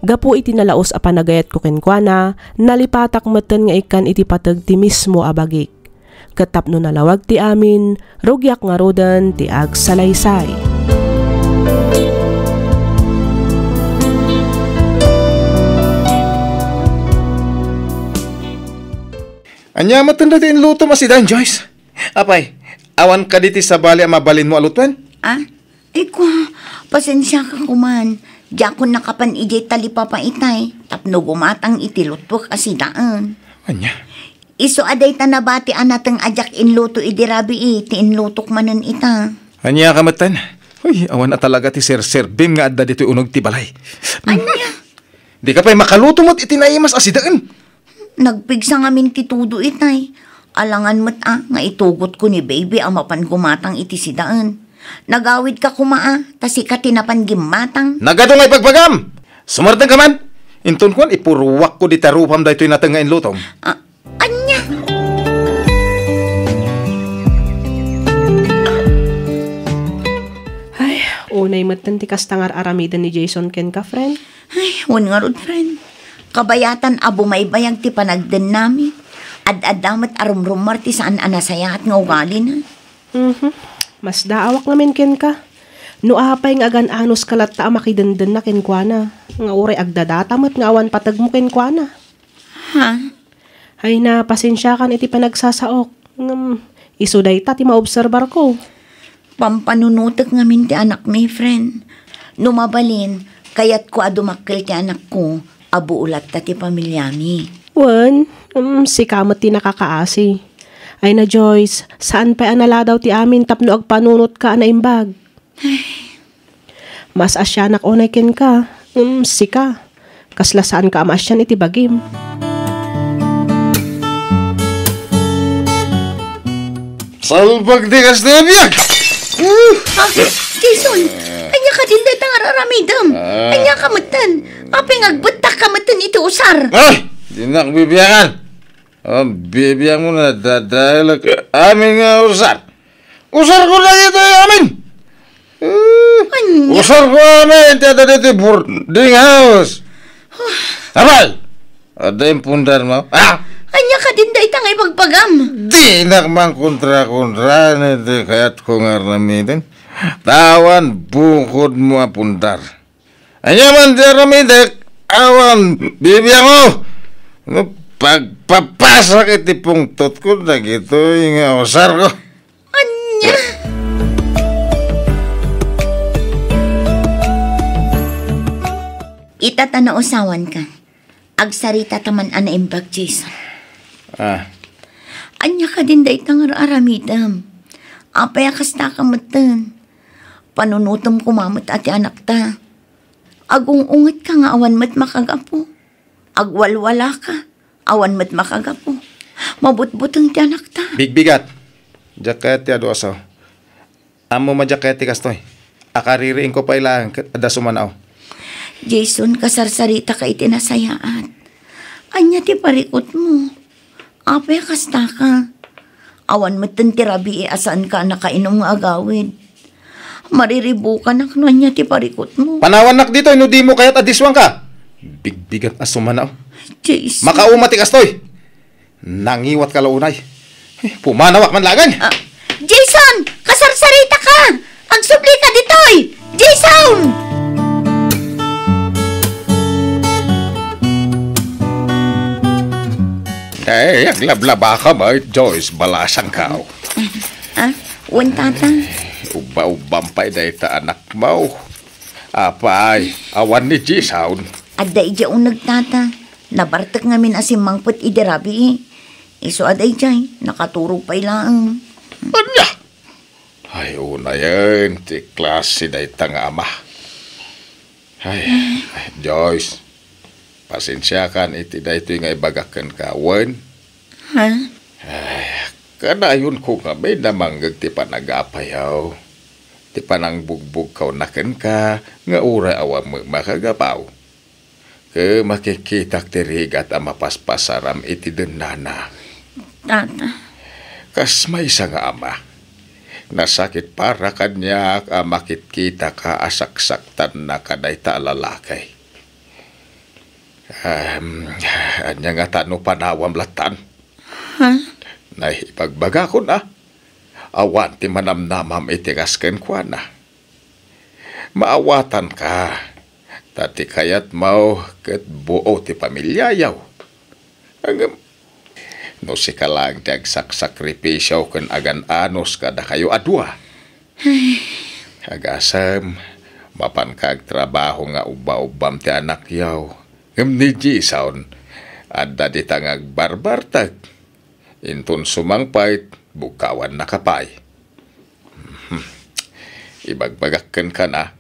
Gapu iti nalaos a panagayat ko kenkwana, nalipatak meten nga ikan iti patag ti mismo abagik. Katapno nalawag ti amin, rugyak nga rodan ti agsalaysay. Anya matanda din luto masidan, Joyce. Apay, awan ka diti sa bali ang mabalin mo alutuan? Ah? Iko, pasensya ka kuman. Diyan ko nakapan ijay talipapa itay. Tapno gumatang itilutwak asidaan. Anya? Iso aday tanabati anatang ajak inluto idirabi ti inlutok manen ita. Anya ka matan? Uy, awan na talaga ti Sir Bim nga adda dito'y unog ti balay. Anya? Di ka pa'y makaluto mo't itinaimas asidaan. Nagpigsa nga min titudo itay. Alangan mo't nga itugot ko ni baby ang mapan gumatang iti sidaan. Nagawid ka kumaa, tasi ka tinapan gimatang. Nagadong ay pagpagam! Sumartang ka man! Intun ko, ipuruwak ko di tarupam da ito'y natangain lutom. Anya? Ay, unay matan ti kastangar aramidan ni Jason ken ka, friend. Ay, wan nga rod, friend. Kabayatan abo may bayag ti panagden nami. Ad-adamat arumrumar ti saan anasaya at nga ugali na. Mas daawak namin ken ka. No apay nga agan anos kalat ta makidenden na ken kuana. Nga uray agdadatamat nga awan patag mo ken kuana. Ha? Ay na pasensya kan iti panagsasaok. Isuday ta ti maobserbar ko. Pampanunutek ngamin ti anak mi, friend. Numabalin, kayat ko adumakkel ti anak ko, abo ulat ta ti pamilyami. Wan, Si kamot ti nakakaasi. Ay na Joyce, saan pa anala daw ti amin tapno agpanunot ka na imbag? Mas asyanak onay ken ka. Sika. Kasla saan ka amasyan iti bagim. Salbag di kas na biyag! Jason, anya ka din dahil ang aramidam. Anya ka matan. Apeng agbutak ka matan ito usar. Ay! Di na bibiyangan. Bibiyang mo na dahil amin nga usar. Usar ko na ito amin! Anya? Usar ko amin! Tiyata dito boarding house! Abal! Ada yung pundar mo? Anya ka din dahil ang ipagpagam. Di nakmang kontra-kontra na ito kaya't ko nga ramitin. Tawan bukod mo apundar. Anya man di ramitin, awan bibiyang mo! Pagpapasak iti pungtot ko na gito yung usar ko. Anya? Itata na usawan ka. Agsarita taman ana imbag, Jason. Anya ka din dahil ang aramidam. Apay akas na kamatan. Panunutom kumamot ati anak ta. Agungungit ka nga awan mat makagapo. Agwalwala ka. Awan mat makagapo. Mabutbutang ti anak ta. Bigbigat. Jaket ti adu asaw. Amo majaket ti kastoy. Akaririin ko pa ilang ada sumanaw. Jason, kasarsarita ka itinasayaan. Anya ti parikot mo. Apay kasta ka. Awan matan ti rabi asaan ka nakainom nga agawid. Mariribo ka na nya ti parikot mo. Panawanak dito, inudi mo kaya't adiswang ka. Bigbigat asumanaw. Jason. Makaumati kastoy. Nangiwat ka launay. Pumanawak man lagan. Jason! Kasarsarita ka! Agsubli ka ditoy! Jason! Eh, aglablaba ka ba, Joyce? Balasang ka. Tata. Uba-ubang pa'y dahi ta anak mo. Apay, awan ni G-Sound. Aday dya nagtata. Nabartak ngamin asimangput idirabi. Iso aday dyan. Nakaturog pa ilang. Anya? Ay, una yan. Ti klase dahi ta nga ama. Ay, Joyce. Pasensya kan iti dahi ito nga ibagakan ka. Wen? Ha? Ay, kanayon ko nga may namanggag ti panagapayaw. Ti panang bugbog kaw naken ka, nga ura awang makagapaw. Ke makikitak ti rigat ang mapaspasaram iti denana. Tata. Kas may isa nga ama. Nasakit para kanya makitkita ka asaksaktan na kaday ta lalakay. Anya nga tano panawam latan. Ha? Naipagbaga ko na. Awan ti manamnamam itikasken kwa na. Maawatan ka. Tati kayat mau ket buo ti pamilyayaw. No si kalang ti agsakripisyaw ken agan anos kada kayo adwa. Agasam, mapan kag trabaho nga uba-ubam ti anak yaw. Ngem ni G-Sound, adda di tangag barbartag. Intun sumangpait, bukawan na kapay. Ibagbagakken ka na.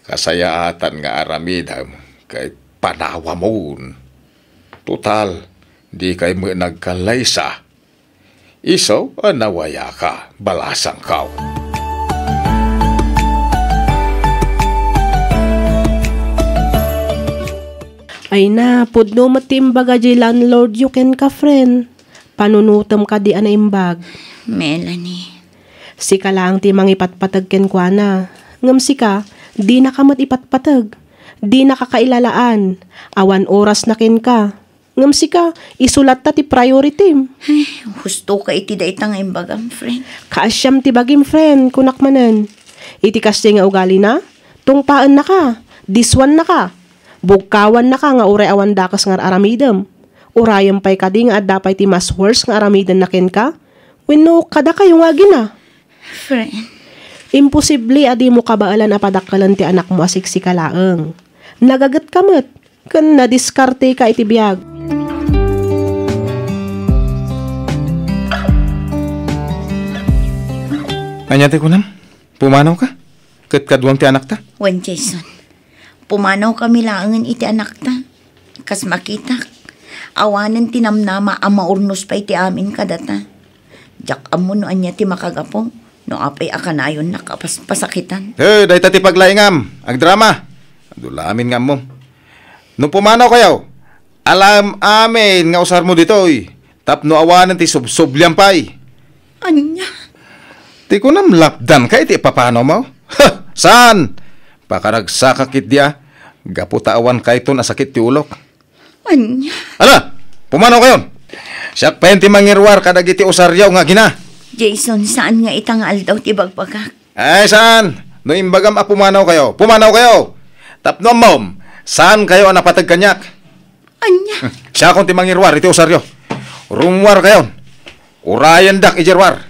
Kasayaatan nga aramidam, kay panawa moon. Total, di kay mo nagkalaysa. Iso, nawaya ka, balasang kaw. Ay na, pudno matimbaga di landlord you can ka friend. Panunutom ka di ana imbag. Melanie. Sika lang ti mangipatpatag ken kwa na. Ngam sika, di na ka matipatpatag. Di na kakailalaan. Awan oras na ken ka. Ngam sika, isulat ta ti priority. Ay, husto ka iti da itang imbagam, friend. Kaasyam ti bagim friend, kunak manan. Iti kasi nga ugali na, tungpaan na ka, diswan na ka. Bugkawan na ka nga uray awan dakas nga aramidem. Urayam pa'y kadi nga adda pa'y ti mas worse nga aramidem na ken ka. Wenno kada kayo nga gina. Friend. Imposible adi mo kabaalan a padakkalan ti anak mo asiksika laeng. Nagagat kamet. Ken na diskarte ka iti biag. Anya ti kunam, pumanaw ka? Kat kadwang ti anak ta? Wan Jason, pumanaw kami laangan iti anak ta. Kas makita, awanan tinamnama ang maurnos pa iti amin kadata. Jak amo no anya ti makagapong, no apay akanayon nakapasakitan. Dahi ta ti paglaingam, ag drama. Dulamin nga mo. Nung pumanaw kayo, alam amin nga usar mo ditoy. Tapno awanan ti subsublyan pay. Anya? Ti kunam lapdan ka iti papanaw mo? Ha! Saan? Pakaragsakakit dia. Gaputawan ka ito nasakit ti ulok. Anya? Ala! Pumanaw kayon! Siyak pa ti mangirwar kadag iti usaryaw nga gina. Jason, saan nga itangal daw ti bagpagak? Ay, saan? No imbagam a pumanaw kayo. Pumanaw kayo! Tapno mom, saan kayo ang napatag kanyak? Anya? Siya akong ti mangirwar iti usaryo. Rumwar kayon. Urayan dak ijerwar.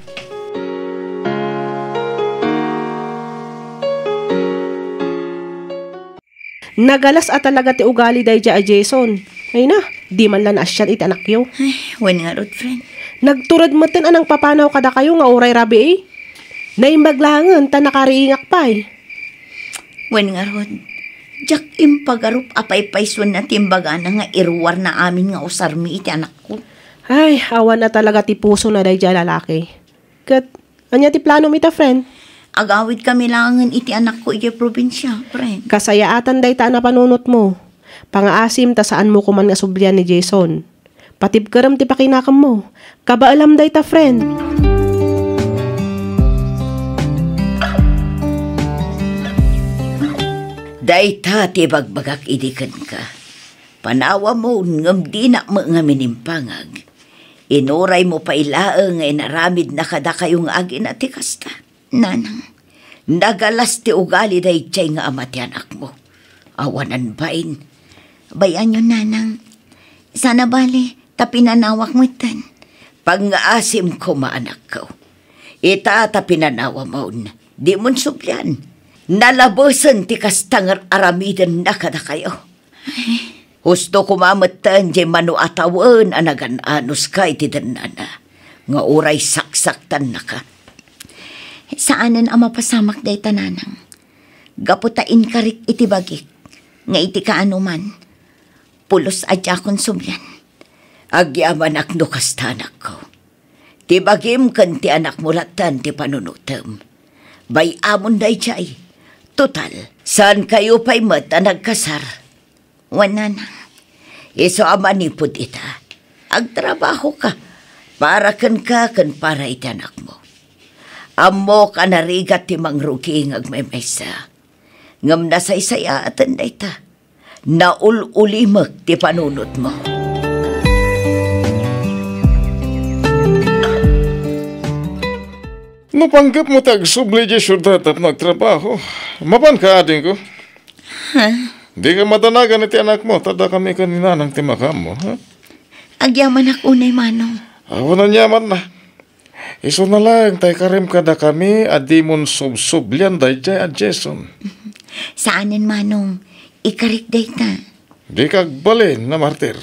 Nagalas at talaga ti ugali day a Jason. Ay na, di man lang asyan iti anak yo. Ay, wan nga rod, friend. Nagturad mo tin anang papanaw kada kayo nga uray rabi eh. Naimbaglangan ta nakariingak pa eh. Wan nga rod. Jak impagarup apay-payswan na timbaga na nga irwar na amin nga usarmi iti anak ko. Ay, awan na talaga ti puso na day lalaki. Kat, anya ti plano mi ta friend? Agawid kami langan iti anak ko iti probinsya, friend. Kasayaatan day ta na panunot mo. Pangaasim ta saan mo kuman nga sublian ni Jason. Patibkaram ti pakinakam mo. Kabaalam day ta friend. Dayta ti bagbagak idikan ka. Panawa mo ngam di na mo nga minimpangag. Inuray mo pa ilaang nga inaramid na kada kayong agin at kasta. Nanang, Nagalas ti ugali day tiyay nga ama ti anak mo. Awanan bain. bayan yun, nanang. Sana bali, tapinanawak mo itan. Pag nga asim ko maanak ko. Ita tapinanawa mo di mon sublyan. Nalabosan ti kastangar aramidan na kada kayo. Husto kumamatan di manu atawan anagan anus kay ti danana. Nga uray saksaktan na ka. Saanan ang mapasamak day tananang. Gaputain karik iti bagik. Nga iti kaanuman. Pulos adya kon subyan. Agyaman akno kastanak ko. Ti bagim kan ti anak mulatan ti panunutem. Bay amon day chay. Total, saan kayo pa'y mata nagkasar? Wananang. Iso amanipod ita. Agtrabaho ka. Para kan para iti anak mo. Amo ka narigat ti mangruging agmaymesa. Ngam nasaysaya atan na ita. Naululimak ti panunot mo. Napanggap mo tagsubli di syurdatap nagtrabaho. Mapan ka ading ko? Ha? Di ka matanagan iti anak mo. Tada kami kanina ng timakam mo. Ha? Agyaman ako unay manong. Awan na nyaman na. Iso na lang tay karim kada kami at di mon subsublian day jay at Jason. Saanin manong, ikarik day ta. Di kagbalin na martir.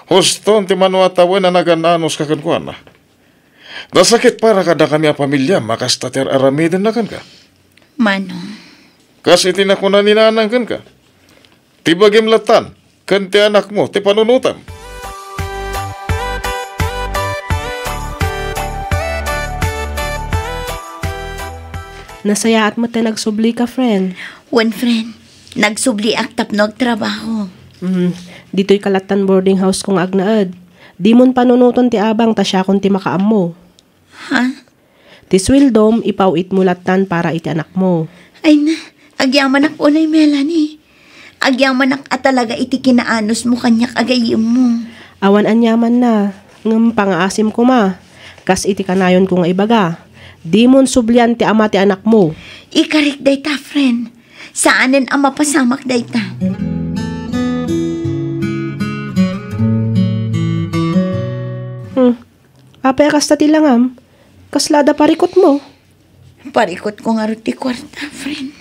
Huston ti manuatawan na nagananos kakankuan na. Nasakit para kada kami a pamilya makastater aramidin na kan ka. Manong. Kasi tinakunan ni nanang kan ka. Ti bagim latan, kan ti anak mo, ti panunutan. Nasayaat mo tayo nagsubli ka, friend. One friend, nagsubli aktap nagtrabaho. Dito'y kalatan boarding house kong agnaad. Di mon panunuton ti abang tasya kung ti makaam mo. Ha? Ti swildom, ipawit mo latan para iti anak mo. Ay na, agyaman ak unay Melanie. Agyaman ak at talaga iti kinaanos mo kanyak agayim mo. Awan anyaman na, ngam pangaasim ko ma. Kas iti kanayon ko nga ibaga. Di mon sublian ti ama ti anak mo. Ikarik day ta, friend. Saanin ang mapasamak day ta? Apay kasta ti langam. Kaslada parikot mo. Parikot ko nga ti kwarta, friend.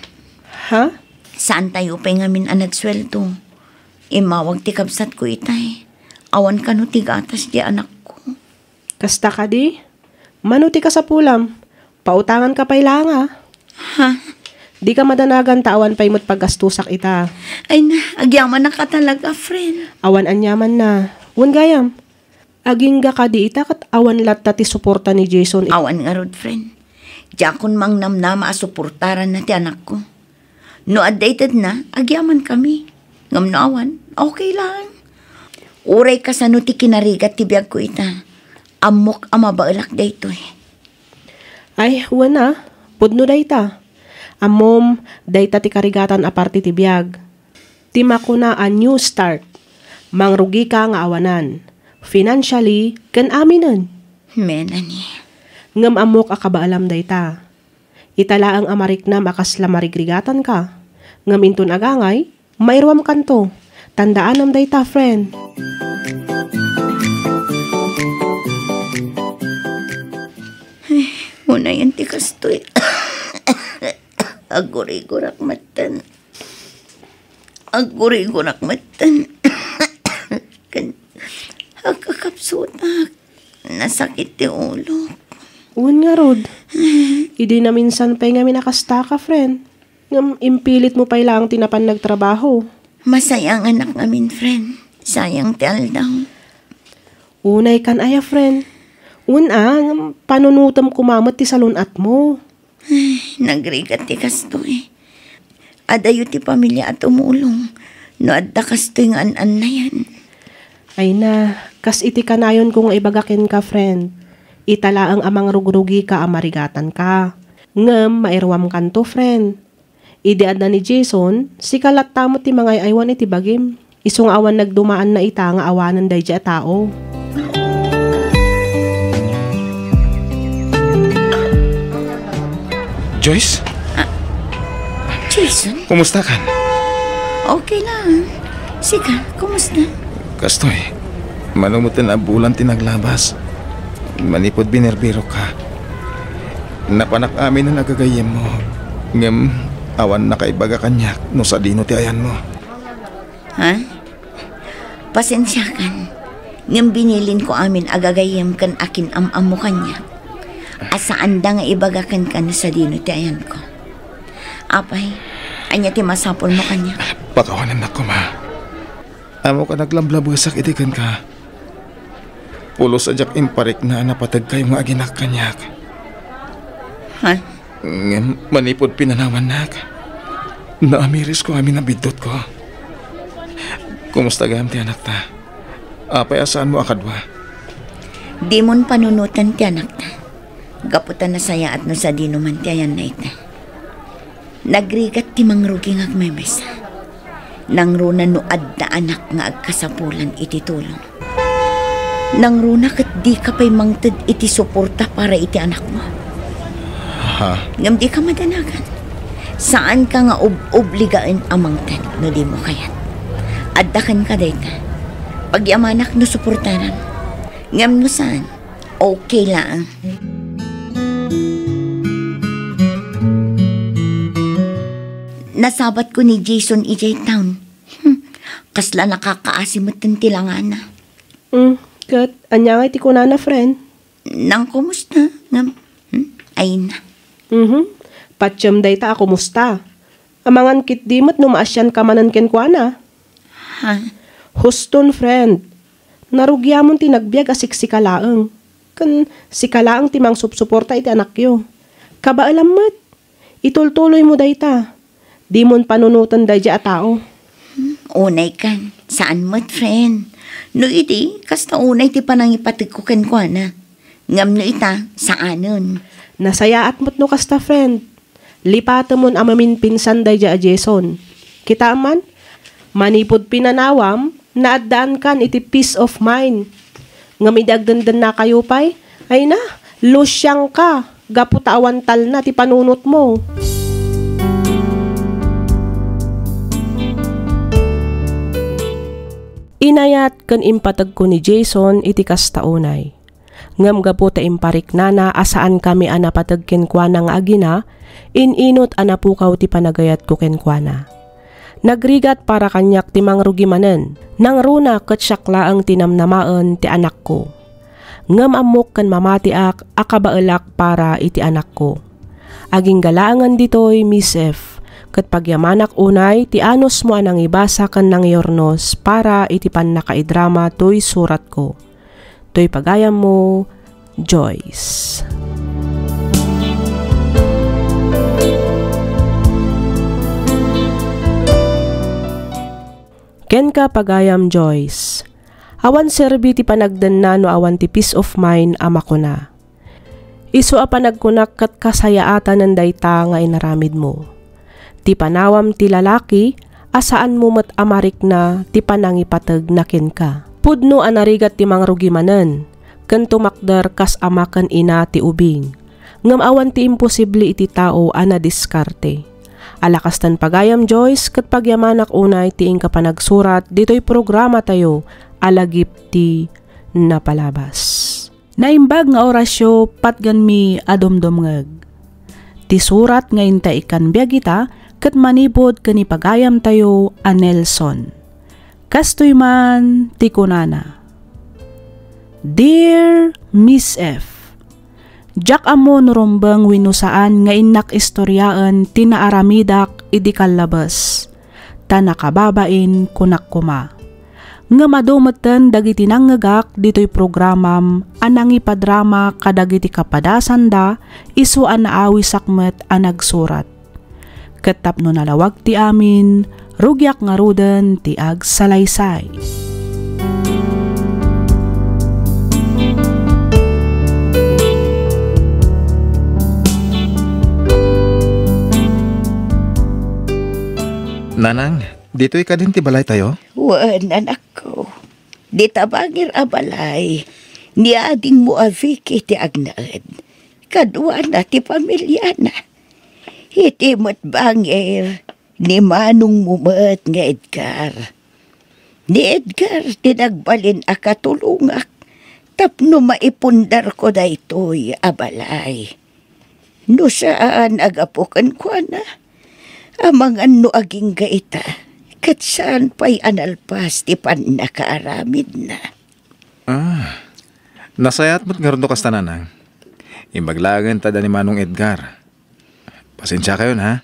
Ha? Saan tayo pa nga min nagsweldo? Imawag ti kabsat ko itay. Awan ka no ti gatas di anak ko. Kasta ka di? Manuti ka sa pulam. pautangan ka pa'y lang Ha? Di ka madanagan tawan pa'y mo't paggastusak ita. Ay na, agyaman na ka talaga, friend. Awan anyaman na. Wan gayam. Aging ga ka di ita kat awan lat ti suporta ni Jason. Awan nga rod, friend. Jakon mang namnama asuportaran na ti anak ko. No updated na, agyaman kami. Ngam no awan, okay lang. Uray ka sa no ti kinarigat ti biyag ko ita. Amok amabaalak dayto eh. Ay, wan na. Pudno da ita. Amom, dayta ti karigatan aparte ti biyag. Tima ko na a new start. Mangrugi ka nga awanan. Financially, kan aminan. Menani. Ngam amok akabaalam dayta. Itala ang amarik na makasla marigrigatan ka. Ngam inton agangay, mairwam kanto. Tandaan am dayta, friend. Una yan ti kastoy. Aguri-gurak matan. Aguri-gurak matan. Agkakapsutak. Nasakit ti ulo. Uwan nga, Rod. Idi na minsan pa'y nga minakasta ka, friend. Ngam impilit mo pa'y lang tinapan nagtrabaho. Masayang anak namin, friend. Sayang ti aldaw. Unay kan aya, friend. Ngam panunutam kumamat ti salunat mo. Nagrigat ti kastoy. Adayo ti pamilya at umulong. No adda kastoy nga an na yan. Ay na, kas iti kanayon kung ibagakin ka, friend. Itala ang amang rugrugi ka amarigatan ka. Ngam, mairwam kanto, friend. Idead na ni Jason, si kalat tamo ti mga aywan iti bagim. Isong awan nagdumaan na ita nga awanan day dya tao. Joyce? Jason, Kumusta ka? okay lang. Sika, kumusta? Kastoy, manumutin ang bulan tinaglabas. Manipod binerbiro ka. Napanak amin na nagagayem mo. Ngem, awan na kaibaga kanyak no sa dino ti ayan mo. Ha? Pasensya kan. Ngem binilin ko amin agagayem kan akin am-am mo kanya. Asaan da nga ibagakan ka no sa dino ti ayan ko. Apay, anya ti masapol mo kanya. Pakawanan na ko, ma. Amo ka naglamblabwasak itikan ka. Pulos ajak imparik na napatag kayo mga aginak kanyak. Ha? Ngem, manipod pinanawan nak. Naamiris ko amin na bidot ko. Kumusta gayam ti anak ta? Apay asaan mo akadwa? Di mon panunutan ti anak ta. Gaputan na saya at no sa dinuman ti ayan na ita. Nagrigat ti mangrugi ng agmemesa. Nangruna no adda anak nga agkasapulan iti tulong. Nangruna kat di ka pa'y mangtad iti suporta para iti anak mo. Ha? Ngam di ka madanagan. Saan ka nga obligaan amangtad no di mo kayat. Addakan ka dayta. Pagyamanak no suportaran. Ngam no saan? Okay lang. Nasabat ko ni Jason EJ Town. Kasla nakakaasimot ng tilangan na. Kat, anya nga iti kunana, friend. Nang kumusta? Ngam, ay na. Patsyam day ta ako musta. Amangan kit dimot numaasyan ka manan kenkwana. Ha? Huston, friend. Narugyamon ti nagbiag asik si kalaang. Kan si kalaang timang supsuporta iti anak yo. Kaba alamat. Itultuloy mo day ta. Di mon panunutan day a tao. Unay kan. Saan mo't, friend? No iti, kasta unay ti panang ipatig ko kenkwana. Ngam no ita, saanon? Nasayaat mo't no kasta, friend. Lipata mon amamin pinsan day a Jason. Kita man, manipod pinanawam, naadaan kan iti peace of mind. Ngamidagdandan na kayo pa'y, ay na, lusyang ka, gaputawan tal na ti panunot mo. Inayat kan impatag ko ni Jason iti kastaunay. Ngam gapo ta imparik nana asaan kami anapatag kenkwana nga agina, ininot anapukaw ti panagayat ko kenkwana. Nagrigat para kanyak ti mangrugi manen, nang runa ket syakla ang tinamnamaan ti anak ko. ngam amok kan mamatiak akabaelak para iti anak ko. Aging galangan ditoy Miss F, ket pagyamanak unay ti anos mo anang ibasa kan nang yornos para iti pan nakaidrama toy surat ko. Toy pagayam mo, Joyce. Ken ka pagayam Joyce. Awan serbi ti panagdan na no awan ti peace of mind ama ko na. Isu a panagkunak kat kasayaatan ng dayta nga inaramid mo. Ti panawam ti lalaki, asaan mo mat amarik na ti panangipatag na ken ka. Pudno anarigat ti mangrugimanen, ken tumakder kas amakan ina ti ubing. Ngam awan ti imposible iti tao ana diskarte. Alakastan pagayam Joyce, kat pagyamanak unay ti ingka panagsurat, dito'y programa tayo, alagip ti napalabas. Naimbag nga orasyo patgan mi adomdomngeg. Ti surat nga inta ikan biyagita ket manipod kani pagayam tayo a Nelson. Kastoy man ti kunana. Dear Miss F, jak amo nurumbang winusaan nga inak istoryaan tinaaramidak idi kalabas. Ta nakababain kunak kuma. Nga madumatan dagiti nanggagak dito'y programam anang ipadrama kadagiti kapadasan da isu an naawi sakmet an nagsurat. Katapno nalawag ti amin, rugyak nga ruden ti ag salaysay. Nanang, dito'y ka din ti balay tayo? Wan, anak ko. Di tabangir abalay. Ni ading mo aviki ti agnaed. Kadwa na ti pamilya na. Iti mo't bangir. Ni manong mumet nga Edgar. Ni Edgar tinagbalin akatulungak. Tapno maipundar ko da ito'y abalay. No saan agapukan ko na. Amangan no aging gaita. Kat saan pa'y analpas ti pan nakaaramid na. Nasayat mo't nga ron do kas tananang. Imbaglagan tada ni Manong Edgar. Pasensya kayo na, ha?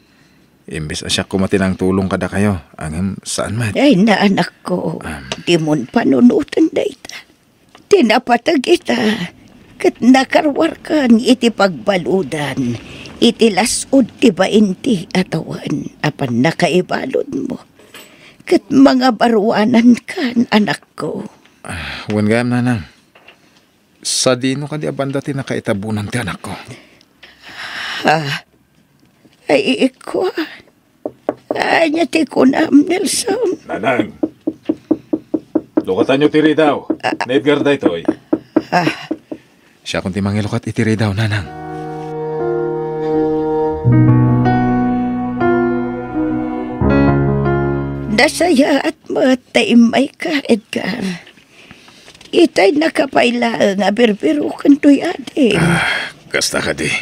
Imbes asya kumatinang tulong kada kayo. Ang saan man? Ay na anak ko, di mon panunutan da ita. Tinapatag ita. Kat nakarwarkan iti pagbaludan. Iti lasod ti bainti atawan. Apan nakaibalod mo. Kat mga baruanan kan, anak ko. Wan gayam nanang. Sa dino ka di abanda ti nakaitabunan ti anak ko. Ay iko. Anya ti kunam, Nelson. Nanang, lukatan nyo tiri daw. Na Edgar da ito eh. Siya kung ti mangilukat itiri daw, nanang. Nasaya at mataimay ka, Edgar. Itay nakapayla nga berberukan to'y ading. Kasta ka di.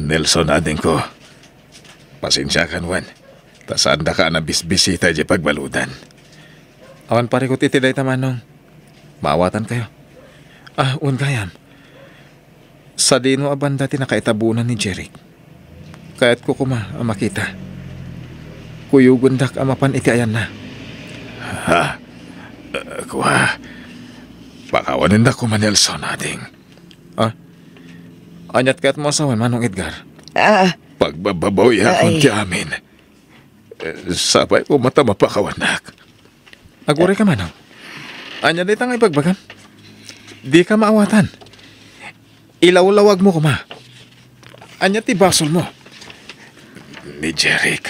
Nelson ading ko. Pasensya kan wan. Tasanda ka na bisbisita di pagbaludan. Awan pare ko titiday tamanong. Maawatan kayo. Gayam. Sa dino abanda ti nakaitabunan ni Jeric. Kaya't ko kuma makita. Kuyugundak amapan iti ayan na. Kuha. Pakawanin da ko man Nelson ading. Anyat ka't mo asawan, Manong Edgar. Pagbababaw yakon ti amin. Sabay ko mata mapakawanak. Agure ka, Manong. Anya di tangay pagbagan. Di ka maawatan. Ilaw-lawag mo kuma. Anya ti basol mo. Ni Jeric.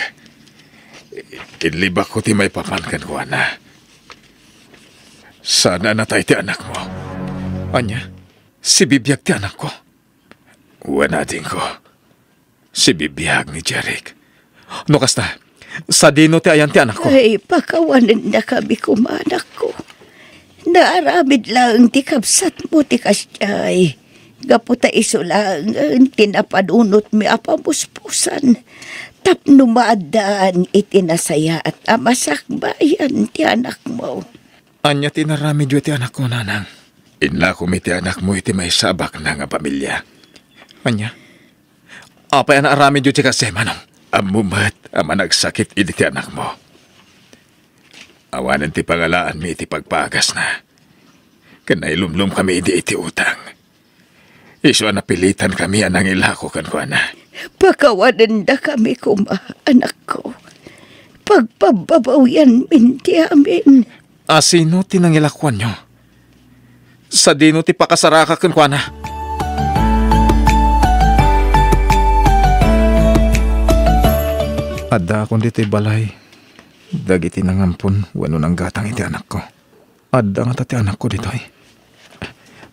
Inlibak ko ti may papankan ko na. Sana natay ti anak mo. Anya? Si Bibiyag ti anak ko. Wanating ko. Si Bibiyag ni Jeric. No kasta, sa dino ti ayan ti anak ko. Ay, pakawanan na kami kumanak ko. Naaramid lang ti kapsat mo ti kasyay. Gaputa iso lang tinapanunot mi apamuspusan. Tapno maadaan itinasaya at amasakbayan ti anak mo. Anya tinaramid yu ti anak ko, nanang. Inla kumiti anak mo iti may sabak na nga pamilya. Anya? Apay na arami dyan kasi manong. Amumat ama nagsakit iti anak mo. Awanan ti pangalaan mi iti pagpagas na. Kanailumlum kami iti utang. Iso napilitan kami anang ilako kan ko na. Pakawanan na kami anak ko. Pagpababawian minti amin. Sino tinangilakwan nyo? Sa dino ti pakasaraka kan ko na. Adda akong dito balay. Dagiti nangampon, wano nang gatang iti anak ko. Adda nga tati anak ko dito eh.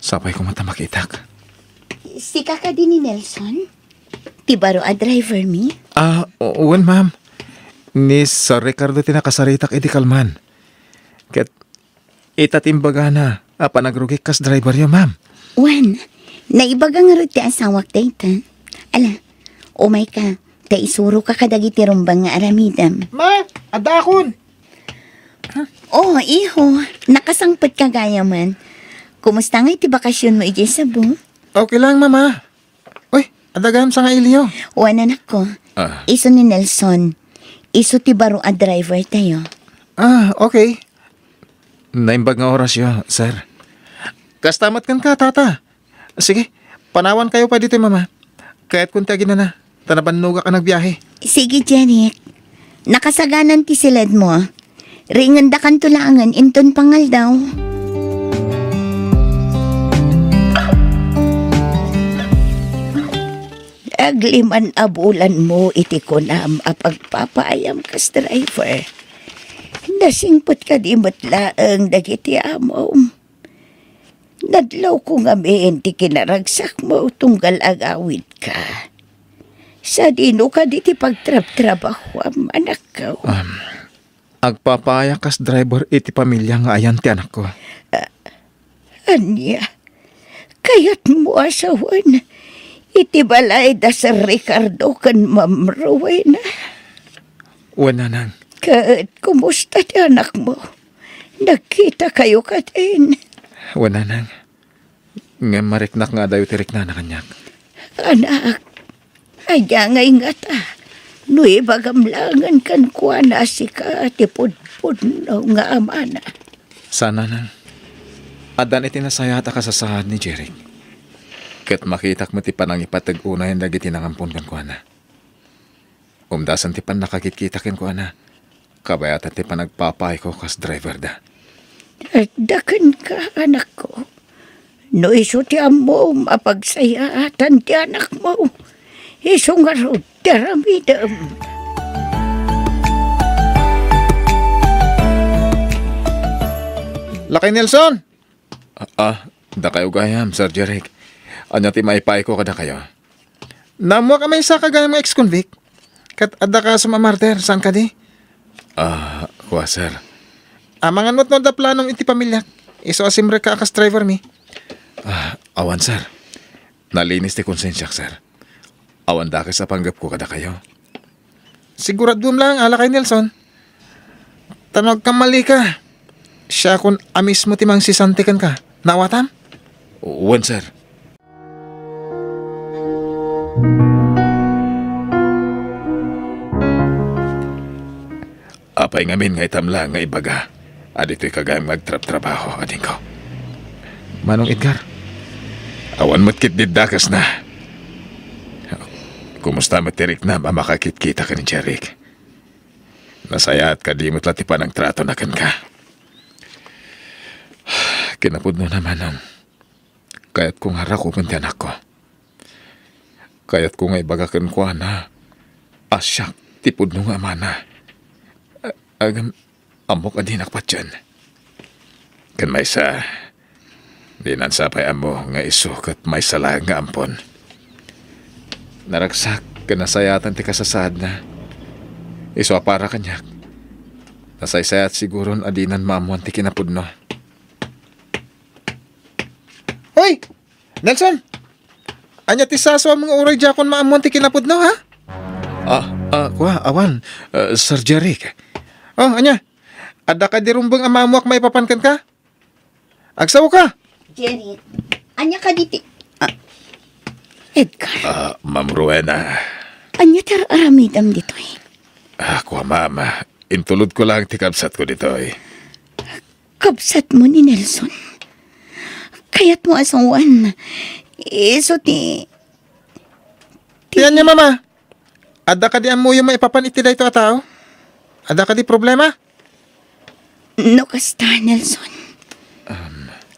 Sapay ko mata makitak. Si kaka din ni Nelson? Ti baro a driver mi? Uwan ma'am. Ni Sir Ricardo tinakasaritak iti kalman. Ket itatimbaga na, panagrugi kas driver yo ma'am. Wan, naibaga nga rin ti asawak dayta. Ala, umay ka. Kay isuro ka kadagiti rumbang nga aramidam. Ma, adda akon. Oh, iho. Nakasangpot ka gaya man. Kumusta nga iti bakasyon mo iti Cebu? Okay lang mama. Uy, adagam sa nga iliyo. Wan anak ko. Iso ni Nelson. Iso ti baro a driver tayo. Okay. Naimbag nga oras yo, sir. Kastamat kan ka, tata. Sige, panawan kayo pa dito mama. Kahit kung tagin na tanabannuga ka nagbiyahe. Sige, Jeric. Nakasaganan ti silid mo. Ringan da kan tulangan, inton pangal daw. Agliman abulan mo iti kunam apagpapaayam kas driver. Nasingpot ka di matlaang dagiti amom. Nadlaw ko nga men ti kinaragsak mo tunggal agawid ka. Sa dino ka di ti pagtrab-trabaho anak ko. Agpapaya kas driver iti pamilya nga ayan ti anak ko. Anya, kayat mo asawan. Iti balay da sa Ricardo kan Ma'am Rowena. Wala nang. Kaat, kumusta ti anak mo? Nagkita kayo ka din. Wala nang. Nga mariknak nga dayo tirik na kanyak. Anak, aya nga ingat no ibagamlangan kan kuha na si ka ti pudpud no nga amana. Sana nang. Adan iti nasayata ka sa sahad ni Jeric. Kat makitak mo ti panang ipatag-una yung dagiti nangampun kan kuha na. Umdasan ti pan nakakikita kin kuha na. Kabayatan ti panagpapay ko kas driver da. At dakan ka anak ko. No iso ti amo mapagsayatan ti anak mo. Iso nga ro daramidam. Lakay Nelson! Da kayo gayam, Sir Jeric. Ano ti maipay ko kada kayo? Namuha ka may isa kagayam nga ex-convict. Kat adda ka sumamarter, saan ka di? Kuha sir. Mangan mo't no da planong iti pamilya. Iso asimre ka akas driver mi. Awan sir. Nalinis ti konsensyak sir. Awan da sa panggap ko kada kayo. Siguradum lang, ala kay Nelson. Tanog ka mali ka. Siya kung amis mo timang sisantikan ka. Nawatam? Uwan sir. Apay ngamin nga itam lang nga ibaga. Adito'y kagayang magtrap-trabaho, ading ko. Manong Edgar? Awan matkit didakas na. Kumusta matirik na makakit-kita ka ni Jeric? Nasaya at kadimot latipan ang trato na kan ka. Kinapod mo naman ang kayat kong harak ko kunti anak ko. Kayat ko nga ibagakan ko na asyak tipod nung amana. Agam amok adinak pa dyan. Kan may sa di nansapay amo nga isukat may salang nga ampon. Naragsak kanasayatan ti kasasad na. Iso para kanyak. Nasaysayat siguron adinan maamuan ti kinapudno. Hoy! Nelson! Anya ti saso ang mga uray jakon maamuan ti kinapudno ha? Kuha, awan. Sir Jeric. Anya? Ada ka dirumbang amamuak may papankan ka? Agsaw ka? Jerry, anya ka diti. Edgar, Ma'am Rowena. anya tar aramidam dito eh. Ako, mama. Intulod ko lang tikabsat ko dito eh. Kabsat mo ni Nelson. Kaya't mo asawan. Iso ti... Tiyan niya, mama. Ada ka di mo yung maipapaniti da ito atao? Ada ka di problema? No kasta, Nelson.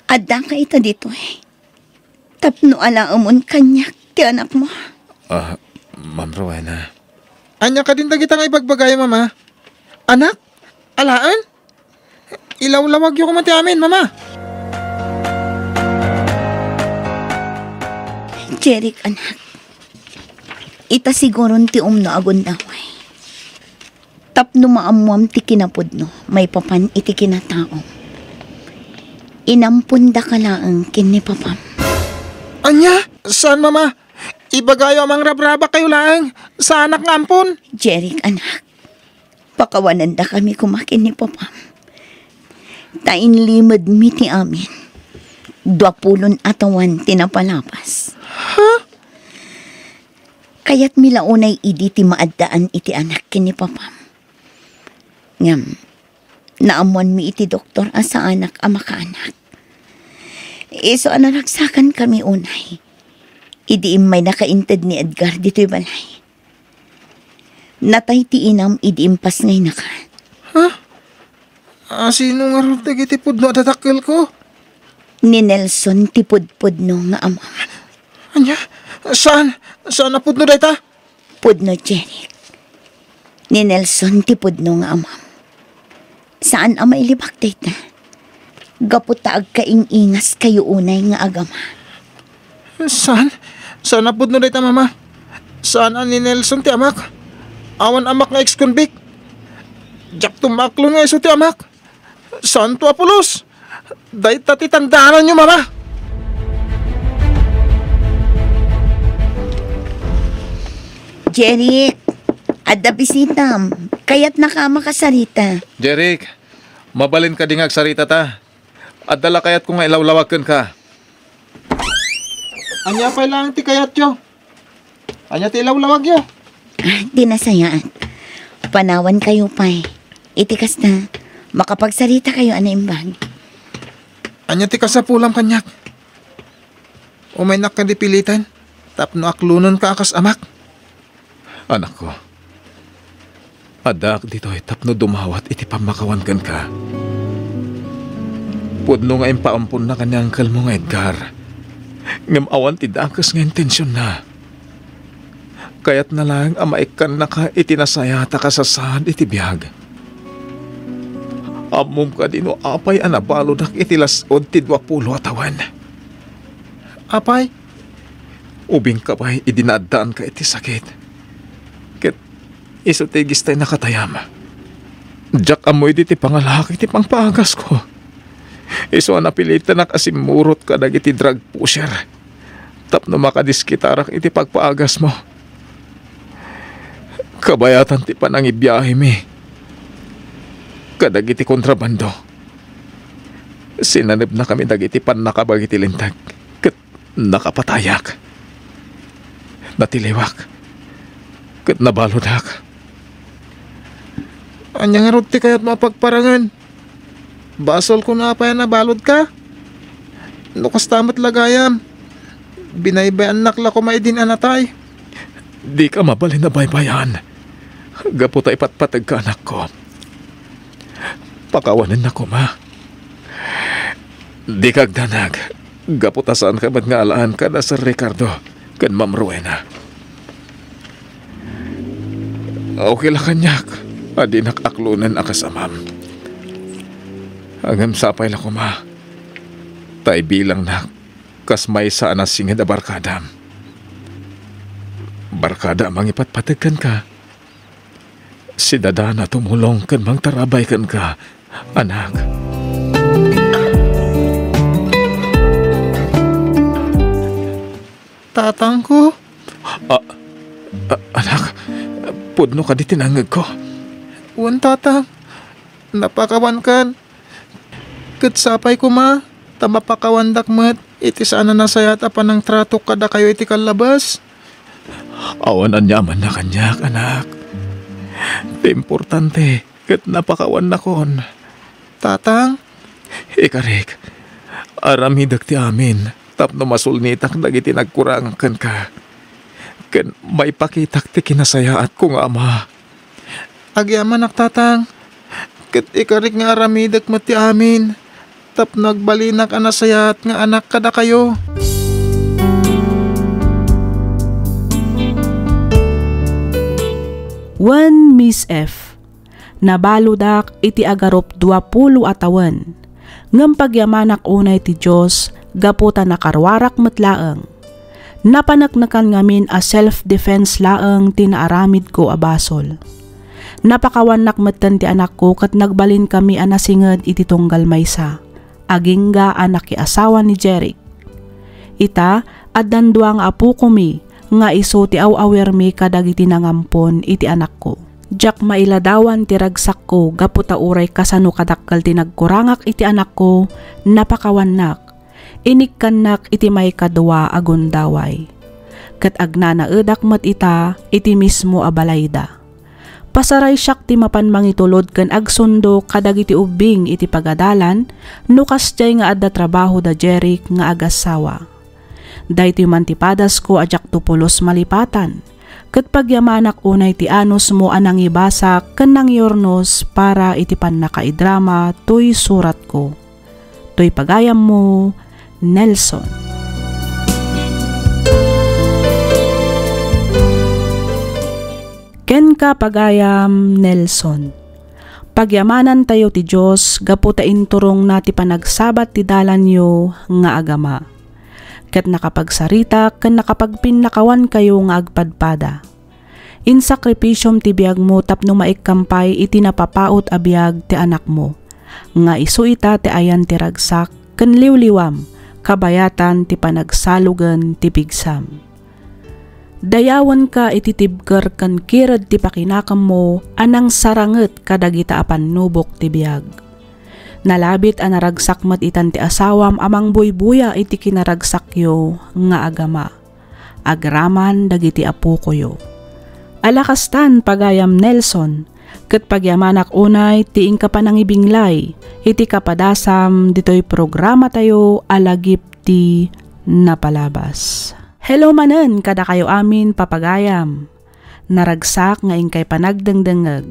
Ada ka ito dito eh. Tapno ala umon kanyak ti anak mo. Ma'am Rowena. Anya ka din dagita nga ibagbagay, mama. Anak? Alaan? Ilaw-lawag yung kumati amin, mama. Jeric, anak. Ita siguro ti umno agon daway. Tapno maamuam ti kinapod no, may papan iti kinatao. Inampunda ka laang kini papam. Anya? Saan, mama? Ibagayo amang rabraba kayo lang. Sa anak nga ampon. Jeric, anak. Pakawanan da kami kumakin ni papam. Tain limad mi ti amin. 20 atawan tinapalapas. Ha? Kaya't milaunay idi ti maaddaan iti anak kini papam. Ngam, naamuan mi iti doktor asa anak ama ka anak. Iso anaragsakan kami unay. Idi may nakainted ni Edgar dito'y balay. Natay ti inam idi impas ngay naka. Ha? Sino nga rin nagitipod no tatakil ko? Ni Nelson tipod-pod no nga amam. Anya? Saan? Saan na pudno dayta? Pudno, Jeric. Ni Nelson tipudno nga amam. Saan ama ilibak dayta? Gaputaag kaing-ingas kayo unay nga agama. Saan? Saan na pudno dayta, mama? Saan ang ni Nelson ti amak? Awan amak nga ex-convict. Jack tumaklo nga iso ti amak. Saan to Apolos? Dayta ti tandaanan nyo, mama. Jeric, adda bisitam. Kaya't nakama ka sarita. Jeric, mabalin ka dingag sarita ta. At dala kayat kung nga ilawlawakan ka. Anya pa lang ti kayat yo. Anya ti ilawlawag yo. Di nasayaan. Panawan kayo pa'y. Itikas na. Makapagsarita kayo anaimbag. Anya ti kasapulam kanyak. Umay nak ka di pilitan. Tapno aklunon ka akas amak. Anak ko. Adak dito ay tapno dumawat iti pamakawangan ka. Pudno nga impaampun na kanyang kalmo nga Edgar. Ngam awan ti dakas nga intensyon na. Kaya't na lang amaikan na ka itinasayata ka sa saan iti biyag. Amom ka dino apay anabalod ak itilasod ti 20 atawan. Apay? Ubing ka ba'y idinadaan ka iti sakit. Ket iso tigis tayo nakatayama. Jack amoy di ti pangalaki ti pangpaagas ko. Iso napilitan na kasimurot ka dagiti drug pusher. Tapno makadiskitarak iti pagpaagas mo. Kabayatan ti panang ibiyahe mi. Kadagiti kontrabando. Sinanib na kami dagiti pan nakabagiti lintag. Ket nakapatayak. Natiliwak. Ket nabalodak. Anya nga ruti kaya't mapagparangan. Basol ko na pa yan nabalod ka. Nukas tamat lagayam. Binaybayan nakla ko maidin anatay. Di ka mabalin na baybayan. Gaputa ipatpatag ka anak ko. Pakawanan na ko, ma. Di kagdanag. Gaputa saan ka ba't nga alaan ka na Sir Ricardo kan Ma'am Rowena. Okay lang kanyak. Adi nakaklunan akas amam. Hanggang sapay lang ko, ma. Tay bilang na kas may saan na singid a barkadam. Barkada mang ipatpatagkan ka. Si dada na tumulong kan mang tarabay kan ka, anak. Tatang ko? Anak, pudno ka di tinangag ko. Wan tatang. Napakawan kan. Katsapay ko, ma. Tamapakawandak met, iti sana nasayat apan ng trato kada kayo iti kalabas. Awanan yaman na kanyak, anak. Di importante, kat napakawan na kon. Tatang, ikarik, aramidak ti amin, tapno masulnitak dagiti nagkurang kan ka. Kan may pakitak ti kinasayaat ko nga ama. Agyaman ak tatang, kat ikarik nga aramidak mo ti amin, tapno nagbalinak anasayat nga anak kada kayo. Wan Miss F. Nabaludak iti agarop 20 atawan. Ngem pagyamanak unay ti Diyos, gaputa nakarwarak metlaeng. Napanaknakan ngamin a self-defense laeng tinaaramid ko abasol. Napakawanak metten ti anak ko kat nagbalin kami anasinged iti tunggal maysa. Agingga anak ki asawa ni Jeric. Ita, addan duang apu kumi, nga iso ti aw-awer mi kadagiti nangampon iti anak ko. Jak mailadawan ti ragsak ko gaputa uray kasano kadakkel ti nagkurangak iti anak ko, napakawannak. Inikkannak iti may kadwa agundaway. Kat agnanaedak met ita iti mismo abalayda. Pasaray siyak ti mapan mangitulod ken agsundo kadagiti ubing iti pagadalan, nukas jay nga adda trabaho da Jeric nga agasawa. Daytoy mantipadas ko ajak tupulos malipatan. Ket pagyamanak unay ti anos mo anang ibasak ken nang yornos para iti pannakaidrama toy surat ko. Toy pagayam mo, Nelson. Ken ka pagayam, Nelson. Pagyamanan tayo ti Diyos, gaputa inturong na ti panagsabat ti dalan yo nga agama. Ket nakapagsarita ken nakapagpinnakawan kayo nga agpadpada. In sakripisyom ti biag mo tapno maikkampay iti napapaot a biag ti anak mo. Nga isu ita ti ayan ti ragsak ken liwliwam kabayatan ti panagsalugen ti pigsam. Dayawan ka iti tibker ken kirad ti pakinakam mo anang saranget kadagita apan nubok ti biag. Nalabit a naragsak mat itan ti asawam amang buybuya iti kinaragsakyo nga agama. Agraman dagiti apu koyo. Alakastan pagayam Nelson, ket pagyamanak unay ti ingka panangibinglay, iti kapadasam ditoy programa tayo alagip ti napalabas. Hello manen kada kayo amin papagayam. Naragsak nga ingkay panagdengdengeg.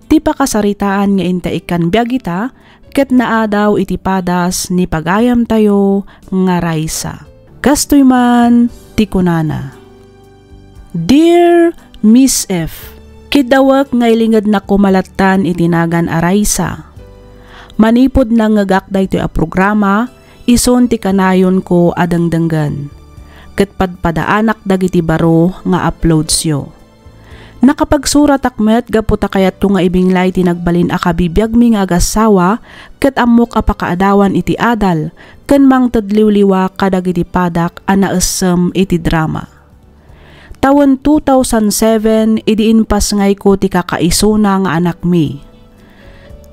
Ti pakasaritaan nga intaikan biagita, ket naadaw iti padas ni pagayam tayo nga Raisa. Kastoy man ti kunana. Dear Miss F, kidawak nga ilingad na kumalatan itinagan a Raisa. Manipod na ngagak daytoy a programa, ison ti kanayon ko adengdenggan. Ket padpadaanak dagiti baro nga uploads yo. Nakapagsurat akmet gaputa kayat ko nga ibinglay tinagbalin a kabibiyag mi nga agasawa ket ammok a pakaadawan iti adal ken mangtadliwliwa kadagiti padak a naessem iti drama. Tawen 2007 idiinpas ngay ko ti kakaisuna nga anak mi.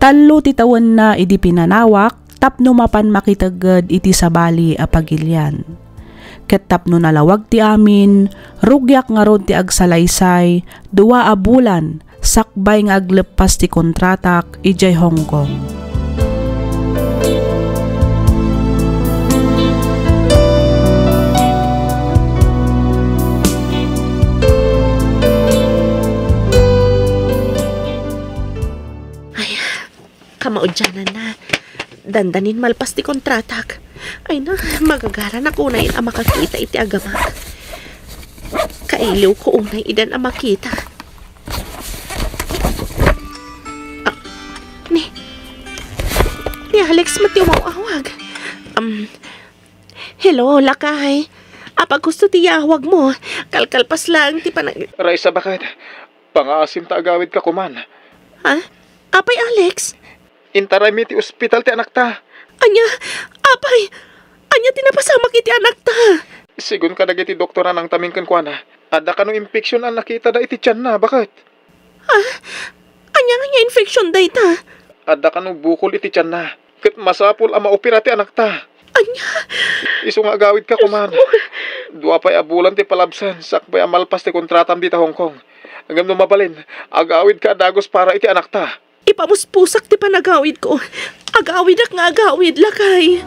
Tallo ti tawen na idi pinanawak tapno mapan makitaged iti sabali a pagilyan. Ket tapno nalawag ti amin, rugyak nga rod ti agsalaysay, 2 a bulan, sakbay nga aglepas ti kontratak ijay Hong Kong. Ay, kamaudyanan na. Dandanin malpas ti kontratak. Ay na, magagara na kunay ang makakita iti agamak. Kailiw ko unay idan ang makita. Ni Alex matiwaw-awag. Hello, lakay. Apag gusto ti yawag mo, kalkalpas lang ti panag... Raisa, bakit? Pangasim ta agawid ka kuman. Ha? Apay, Alex? Intaray mi ti ospital ti anak ta. Anya, apay, anya tinapasama kiti anak ta. Sigun ka dagiti doktora nang tamingkan kwa na. Ada ka no infeksyon ang nakita da iti tiyan na, bakit? Ha? Anya nga infeksyon da ita? Ada ka no bukol iti tiyan na. Kat masapol ang maopera ti anak ta. Anya? Iso nga agawid ka, kuman. Dua pa'y abulan ti palabsan, sakbay amalpas ti kontratam di ta Hong Kong. Hanggang mabalin, agawid ka dagos para iti anak ta. Ipamuspusak ti panagawid ko. Agawid ak nga agawid, lakay.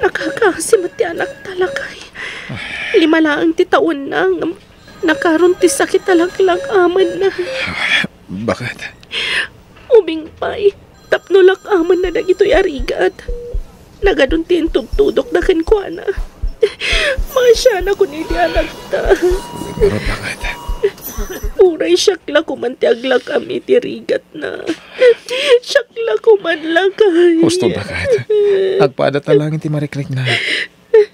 Nakakasimot ti anak talakay. 5 lang ti taon na. Nakaroon ti sakit talaklang aman na. Bakit? Ubing pa'y, tapno lak aman na dagito'y arigat. Nagadun ti tugtudok na kenkwana. Masya na ko ni ti anak ta. Pero bakit? Uray syakla kuman ti aglak ami ti rigat na. Syakla kuman lakay. Gusto bakit? Agpada talangin ti marikrik na.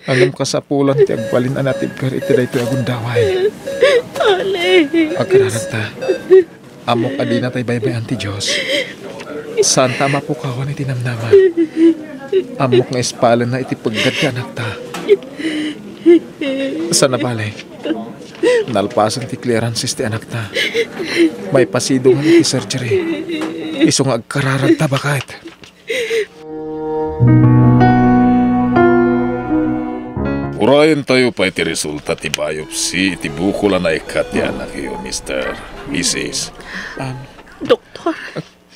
Alam ka sa pulan ti agbalin anatib kar iti dayto agundaway. Ale. Agkararag ta. Amok adina tay baybayan ti Diyos. Santa mapukawan iti namnaman. Amok nga espalan na iti paggad ti anak ta. Sa nabali, nalpasan ti clearances ti anak ta. May pasidungan iti surgery. Iso nga agkararag ta bakit? Urayan tayo pa iti resulta ti biopsy iti bukol na ikat ti anak iyo, Mr. Mrs. Doktor.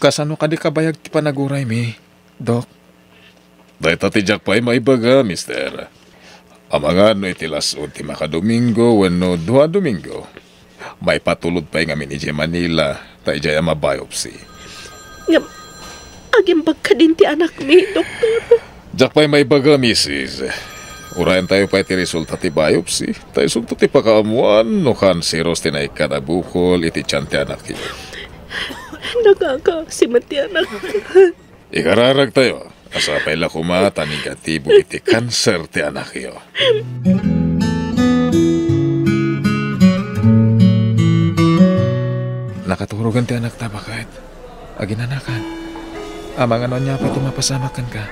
Kasano ka di kabayag ti panaguray mi, Dok? Dahil ti Jack pa'y maibaga, Mr. Amangan no iti lasod ti makadomingo wenno 2 Domingo. May patulod pa'y ngamin iti Manila tayo jaya ma-biopsy. Ngam, agimbag ka din ti anak mi, doktor. Jack pa'y maibaga, Mrs. Urayan tayo pa iti resulta ti biopsy. Tayo sunto ti pakaamuan no kanseros ti naikat na bukol iti tiyan ti anak iyo. Nakakasimat ti anak. Ikararag tayo. Asapay la kumata negatibo iti kanser ti anak iyo. Nakaturugan ti anak ta bakit? Aginanakan. Amang ano niya pa iti mapasamakan ka.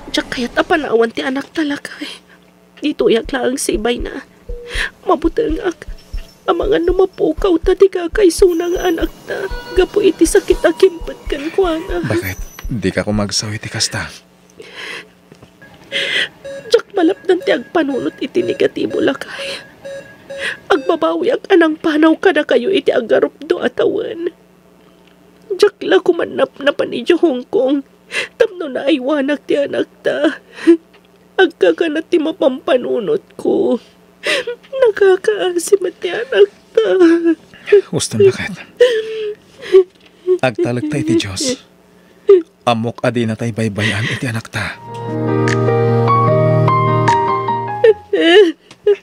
Diyak kaya't apanawan ti anak talakay. Dito yak lang si ibay na. Mabutang ak. Amangan numapukaw ta ti kakayso ng anak ta. Gapo iti sakit akimpat kan kuana. Bakit? Di ka kumagsaw iti kasta. Diyak malapdan ti agpanunot iti negatibo lakay. Agbabawi ak anang panaw kada kayo iti agarup do atawan. Diyak la kumanap na panidyo Hong Kong. Tapno na aywanak ti anak ta. Agkakanat ti mapampanunot ko. Nakakaasim at ti anak ta. Gusto bakit? Agtalag tayo ti Diyos. Amok adi na tayo baybayan iti anak ta.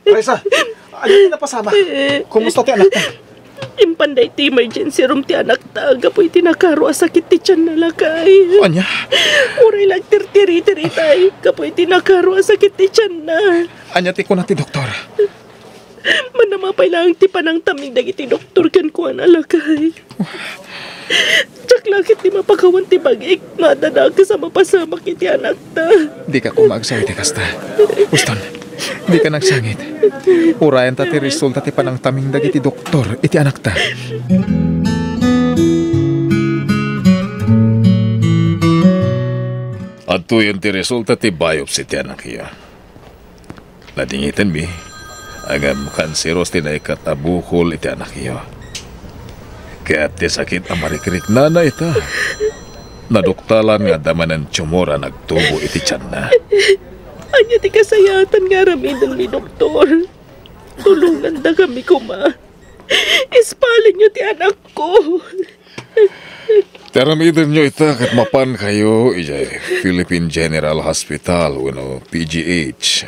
Raisa, ano yung napasama? Kumusta ti anak ta? Impanday ti emergency room ti anak ta. Gapoy ti nakaro sakit ti tiyan na lakay. Anya? Uray lang tirtiri-tiri tay. Gapoy ti nakaro sakit ti tiyan na. Anya ti ko na ti doktor. Manamapay lang ti panang taming dagiti doktor kan ko na lakay. Tsak lakit ti mapakawan ti bagik. Nadadag ka sa mapasamak iti anak ta. Di ka kumagsaw iti kasta. Uston, di ka nagsangit. Urayan ta ti resulta ti panang taming dagiti doktor iti anak ta. At tuyon ti resulta ti biopsy ti anak iyo. Nadingitan mi, agam kanseros ti naikat na bukol iti anak iyo. Kaya ti sakit ang marikrik na ita. Naduktalan nga daman ng tumora nagtubo iti tiyan na. Anya ti kasayatan nga ramidan mi doktor. Tulungan da kami kuma. Ispalin niyo ti anak ko. Teramidan nyo ita kat mapan kayo ijay Philippine General Hospital wano PGH.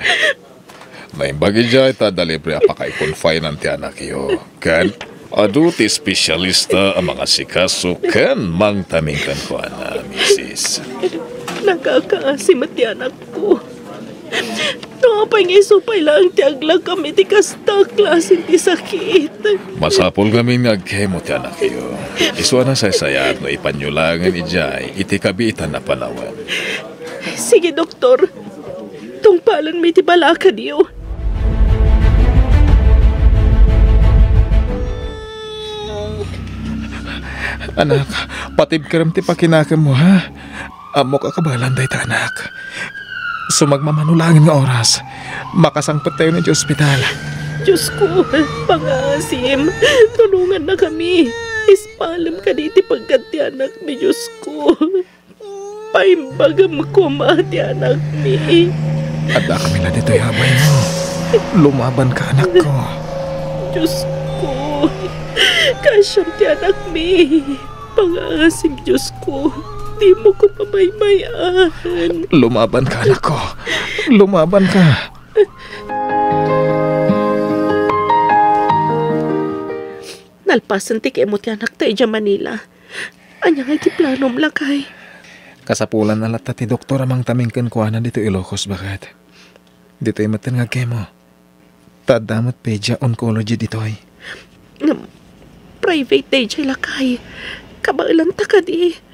Naimbagi jay ta dalibre apakay confine ti anak iyo. Kan adu ti espesyalista ang mga sikaso kan mang tamingkan ko na, Mrs. Nakakaasim at ti anak ko. No Mapay nga isupay lang ti aglag kami ti kasta klase ti sakit. Masapol kami nagkemo ti anak iyo. Iswa na sa sayat no ipanyulangan ijay iti kabitan na palawan. Sige, doktor. Tungpalan may ti balaka diyo. Anak, patib karam ti pakinakam mo ha. Amok akabalan day ta anak. Sumagmamanulangin nga oras. Makasangpat tayo na di ospital. Diyos ko, pangasim. Tulungan na kami. Ispalam ka diti pagkat ti anak mi, Diyos ko. Paimbagam ko ti anak mi. Ada kami na dito yabay mo. Lumaban ka anak ko. Diyos ko. Kasyam ti anak mi. Pangasim, Diyos ko. Di mo ko pabaybayaan. Lumaban ka anak ko. Lumaban ka. Nalpasan ti kemo ti anak tayo dyan Manila. Anya nga ti planom lakay. Kasapulan na lata ti doktor amang tamingkan ko na dito Ilocos bakat. Dito ay matan nga kemo. Tadamot pedia oncology dito ay. Private day dyan lakay. Kabailan ta ka di.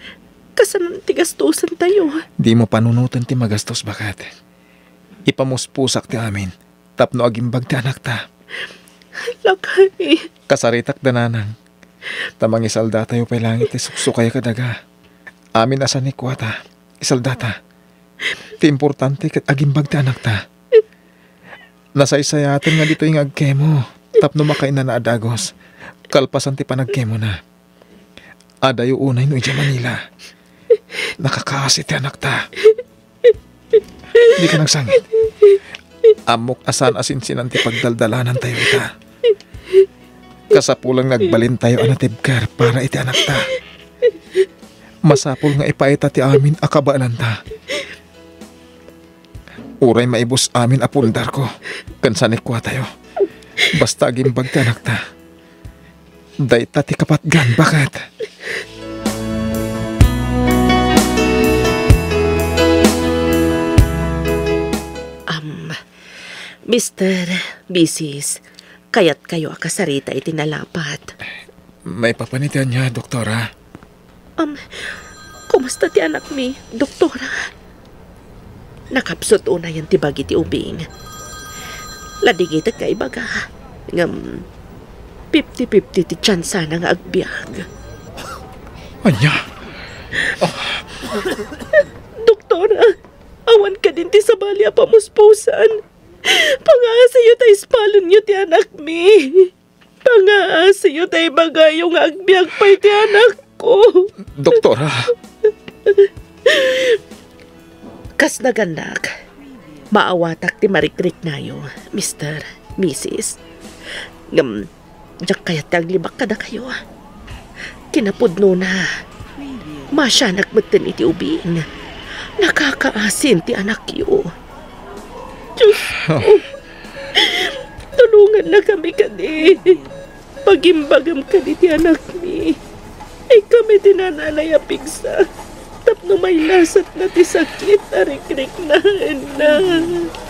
Kasanan ti gastusan tayo. Di mo panunutan ti magastos bakat. Ipamuspusak ti amin. Tapno agimbag ti anak ta. Lakay. Kasaritak dananang. Tamang isalda tayo pay langit ti suksukay kadaga. Amin asan ni kuwata. Isaldata. Ti importante kat agimbag ti anak ta. Nasaysayatan nga dito yung agkemo. Tapno makain na adagos. Kalpasan ti panagkemo na. Adayo unay no ija Manila. Nakakasi ti anak ta. Di ka nagsangit. Amok asan asin sinanti pagdaldalanan tayo ita. Kasapulang nagbalin tayo anatibkar para iti anak ta. Masapul nga ipaita ti amin akabalan ta. Uray maibus amin apundar ko. Kansanikwa tayo. Basta gimbag ti anak ta. Dayta ti kapatgan bakat. Mr. Mrs. Kayat kayo akasarita itinalapat. May papanitian niya, doktora. Kumusta ti anak mi, doktora? Nakapsot una yan ti bagi ti ubing. Ladigitag ka ibaga. 50-50 ti tsansa na nga agbyag. Anya? Doktora, awan ka din ti sabali pamuspusan. Pangasayo tayo spalon nyo ti anak mi. Pangasayo tayo bagayong agbyag pa'y ti anak ko. Doktora. Kas nagandak, maawatak ti marikrik nayo, Mr. Mrs. Diyak kaya't taglibak ka na kayo. Kinapudno na. Masya nagmatan iti ubing. Nakakaasin ti anak yo. Diyos ko. Tulungan na kami kadi. Pagimbagam kadi ti anak mi. Ay kami tinananay apigsa. Tapno may lasat na ti sakit. Arikrik na.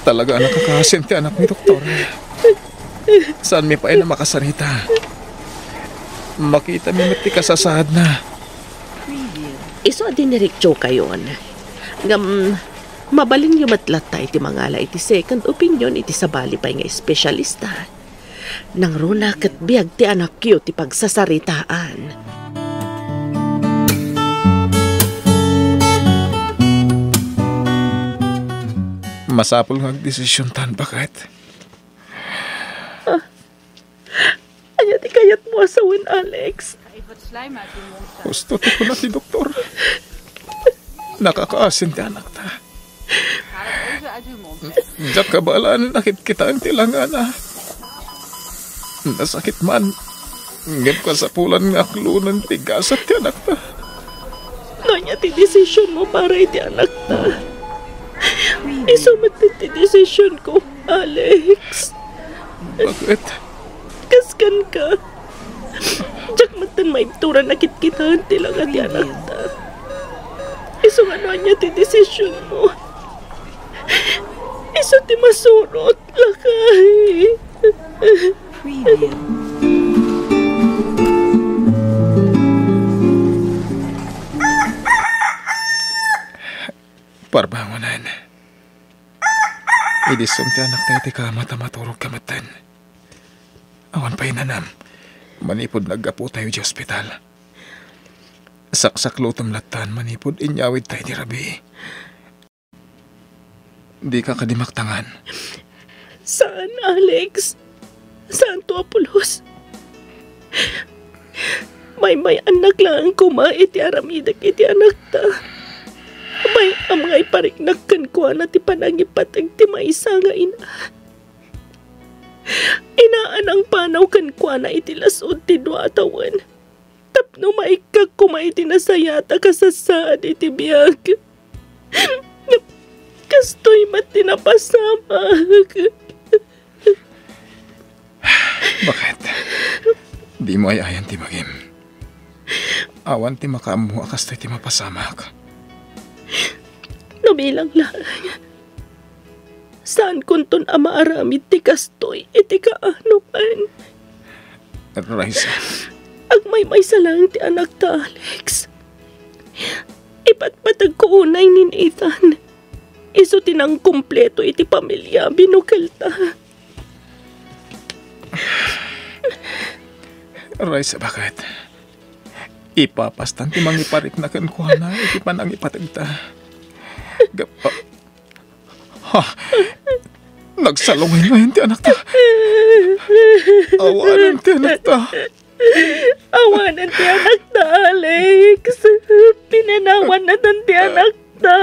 Talaga nakakaasin ti anak ni doktor. Saan mi pa na makasarita? Makita mi mati kasasad na. Iso adinirikcho kayon. Mabaling yung matlatay ti mangala iti second opinion iti sabali pa nga espesyalista. Nang runa kat biag ti anak yo ti pagsasaritaan. Masapol nga desisyon tan bakit? Anya ti kayat mo asawin, Alex. Gusto ti ko na ti doktor. Nakakaasin ti anak ta. Diyak kabalaan nakit kita ang tilangana. Nasakit man. Ngip ka sa pulan nga aklunan tigasat ti anak ta. Nanya ti desisyon mo para iti anak ta. Isumat ti desisyon ko, Alex. Bakit? Kaskan ka. Diyak matan maibturan nakit kita ang tilangan ti anak ta. Iso nga nanya ti desisyon mo. Iso ti masurot lakay. Parbangonan. Idisong ti anak tayo ti kamata maturog kamatan. Awan pa inanam. Manipod naggapo tayo di ospital. Saksak lutom latan manipod inyawid tayo di rabi. Di ka kadimaktangan. Saan, Alex? Saan to, Apolos? May anak lang kuma iti aramidak iti anak ta. May amay pariknagkan ko na ti panangipatag ti maisa nga ina. Inaan ang panaw kan ko na iti lasod ti dua atawan. Tapno maikag kuma iti nasayata kasasaan iti biyag. Kastoy mat tinapasamag. Bakit? Di mo ay ayan ti magim. Awan ti makaamu akas ti mapasamak. Nabilang lang. Saan kunton ama aramid ti kastoy iti kaano man? Raisa. Agmay sa lang ti anak ta, Alex. Ipatpatag ko unay ni Nathan. Iso tinang kumpleto iti pamilya binukal ta. Raisa, bakit? Ipapastan ti mangiparik na kan ko na iti panangipatagta. Nagsalungay ngayon ti anak ta. Awanan ti anak ta. Awanan ti anak ta, Alex. Pinanawan na ti anak ta.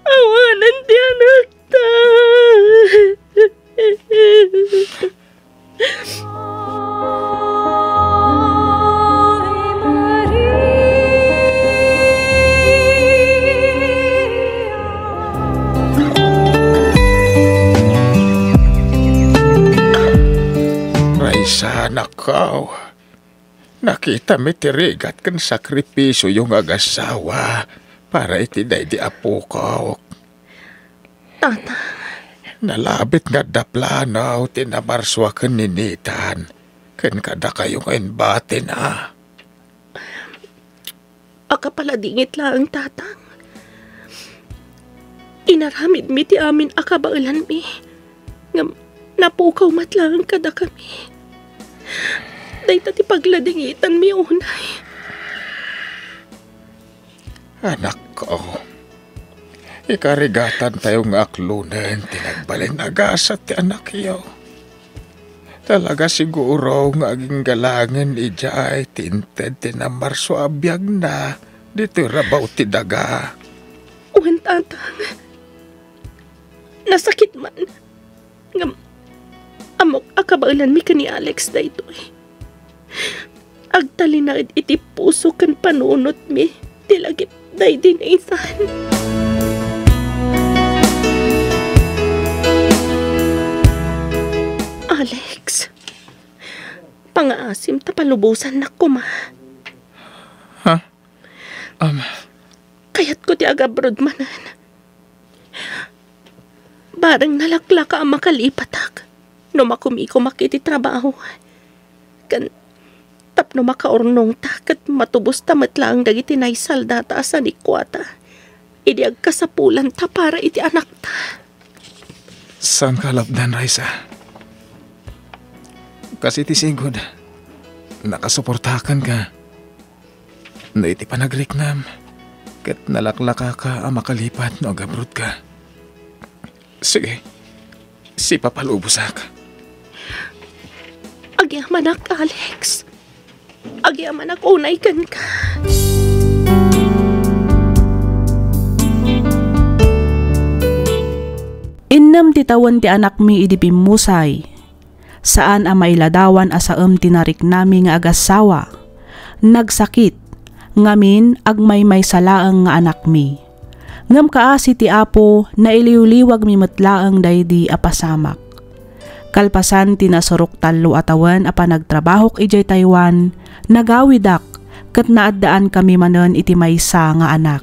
Awanan ti anak ta. Raisa, nakaw. Nakita mi tirigat kan sakripisyo yung agasawa para itiday di apo ko. Tata. Nalabit nga daplanaw tinamarswa kan ninitan. Kan kada kayo ngayon bate na. Aka pala dingit lang, tatang. Inaramid mi ti amin akabailan mi. Napukaw matlang kada kami. Dayta ti pagladingitan mi unay. Anak ko, ikarigatan tayong aklunan, tinagbalin agasat ti anak iyo. Talaga siguro nga aging galangan ijay tinted tinamarso abiyag na dito rabaw ti daga. Uwan, tatang. Nasakit man. Amok akabailan mi ka ni Alex da ito eh. Agtalinagid iti puso kan panunot mi. Tilagip da din Nathan. Alex, pangaasim ta palubusan na kuma. Ha? Kayat ko ti agabrod manan. Barang nalaklaka ang makalipatak. No makumiko makiti trabaho. Kan tapno makaurnong takat matubos tamat lang dagiti naisal data sa nikwata. Idiag kasapulan ta para iti anak ta. Saan ka labdan, Raisa? Kasi iti sigod, nakasuportakan ka. No iti panagriknam, kat nalaklaka ka ang makalipat no gabrod ka. Sige, si papalubusak. Agyaman ak, Alex. Agyaman ak, unay kan ka. Innam titawan ti anak mi idi pimusay. Saan ang mailadawan asaem tinarik nami nga agasawa. Nagsakit. Ngamin agmay may salaang nga anak mi. Ngam kaasi ti apo na iliwliwag mi matlaang daydi apasamak. Kalpasan tinasurok talo atawan apa nagtrabahok ijay Taiwan, nagawidak ket naaddaan kami manen iti maysa nga anak.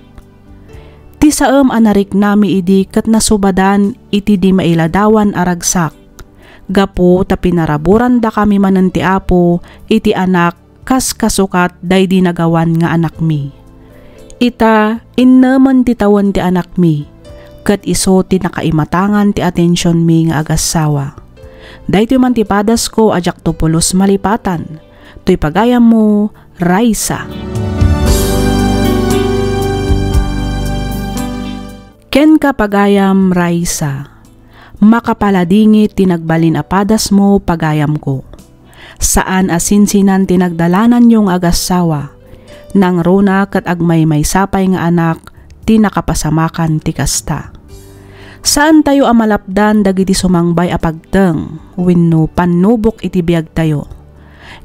Ti saem anarik nami idi ket nasubadan iti di mailadawan aragsak. Gapo ta pinaraburan da kami manen ti Apo iti anak kas kasukat day di nagawan nga anak mi. Ita innaman ti tawon ti anak mi ket iso ti nakaimatangan ti atensyon mi nga agasawa. Daytoy man ti padas ko ajak to pulos malipatan. To'y pagayam mo, Raisa. Ken ka pagayam, Raisa. Makapaladingit tinagbalin apadas mo pagayam ko. Saan asinsinan tinagdalanan yung agasawa. Nang runa kat agmay may sapay nga anak, tinakapasamakan ti kasta. Saan tayo amalapdan dagiti sumangbay apagteng, wenno panubok iti biag tayo.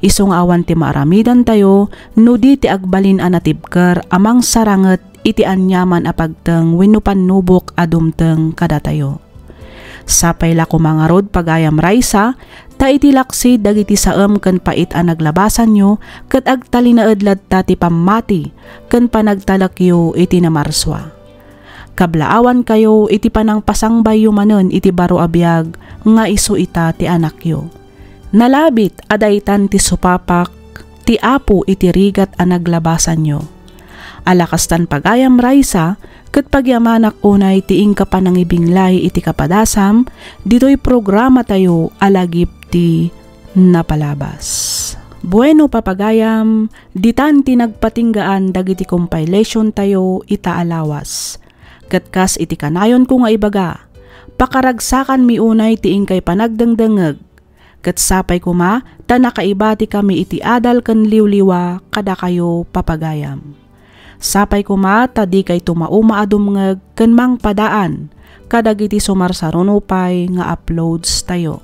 Isong awan ti maaramidan tayo, no di ti agbalin anatibker amang saranget iti anyaman apagteng wenno panubok adumteng kada tayo. Sapay la kumangarod pagayam Raisa, ta iti laksi dagiti saem ken pait a naglabasan nyo, ket agtalinaedlad ta ti pammati, ken panagtalakyo iti namarswa. Kablaawan kayo iti panang pasangbay yumanen iti baro abiyag, nga isu ita ti anakyo. Nalabit adaytan ti supapak, ti Apo iti rigat a naglabasan nyo. Alakastan pagayam Raisa, ket pagyamanak unay ti ingka panangibinglay iti kapadasam, dito'y programa tayo alagip ti napalabas. Bueno papagayam, ditan ti nagpatinggaan dagiti compilation tayo itaalawas. Ket kas iti kanayon ko nga ibaga, pakaragsakan mi unay ti ingkay panagdengdengeg, ket sapay kuma ta nakaibati kami iti adal ken liwliwa kada kayo papagayam. Sapay kuma ta di kay tumauma adumngeg ken mangpadaan kadagiti sumarsarunupay nga uploads tayo.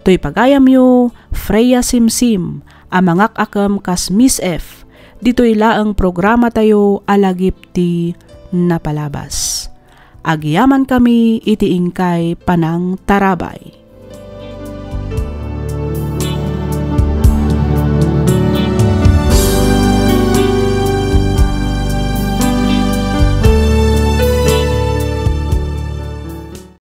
Toy pagayam yo, Freya Simsim, amangak akam kas Miss F, dito'y laeng programa tayo alagip ti napalabas. Agyaman kami iti ingkay panang tarabay.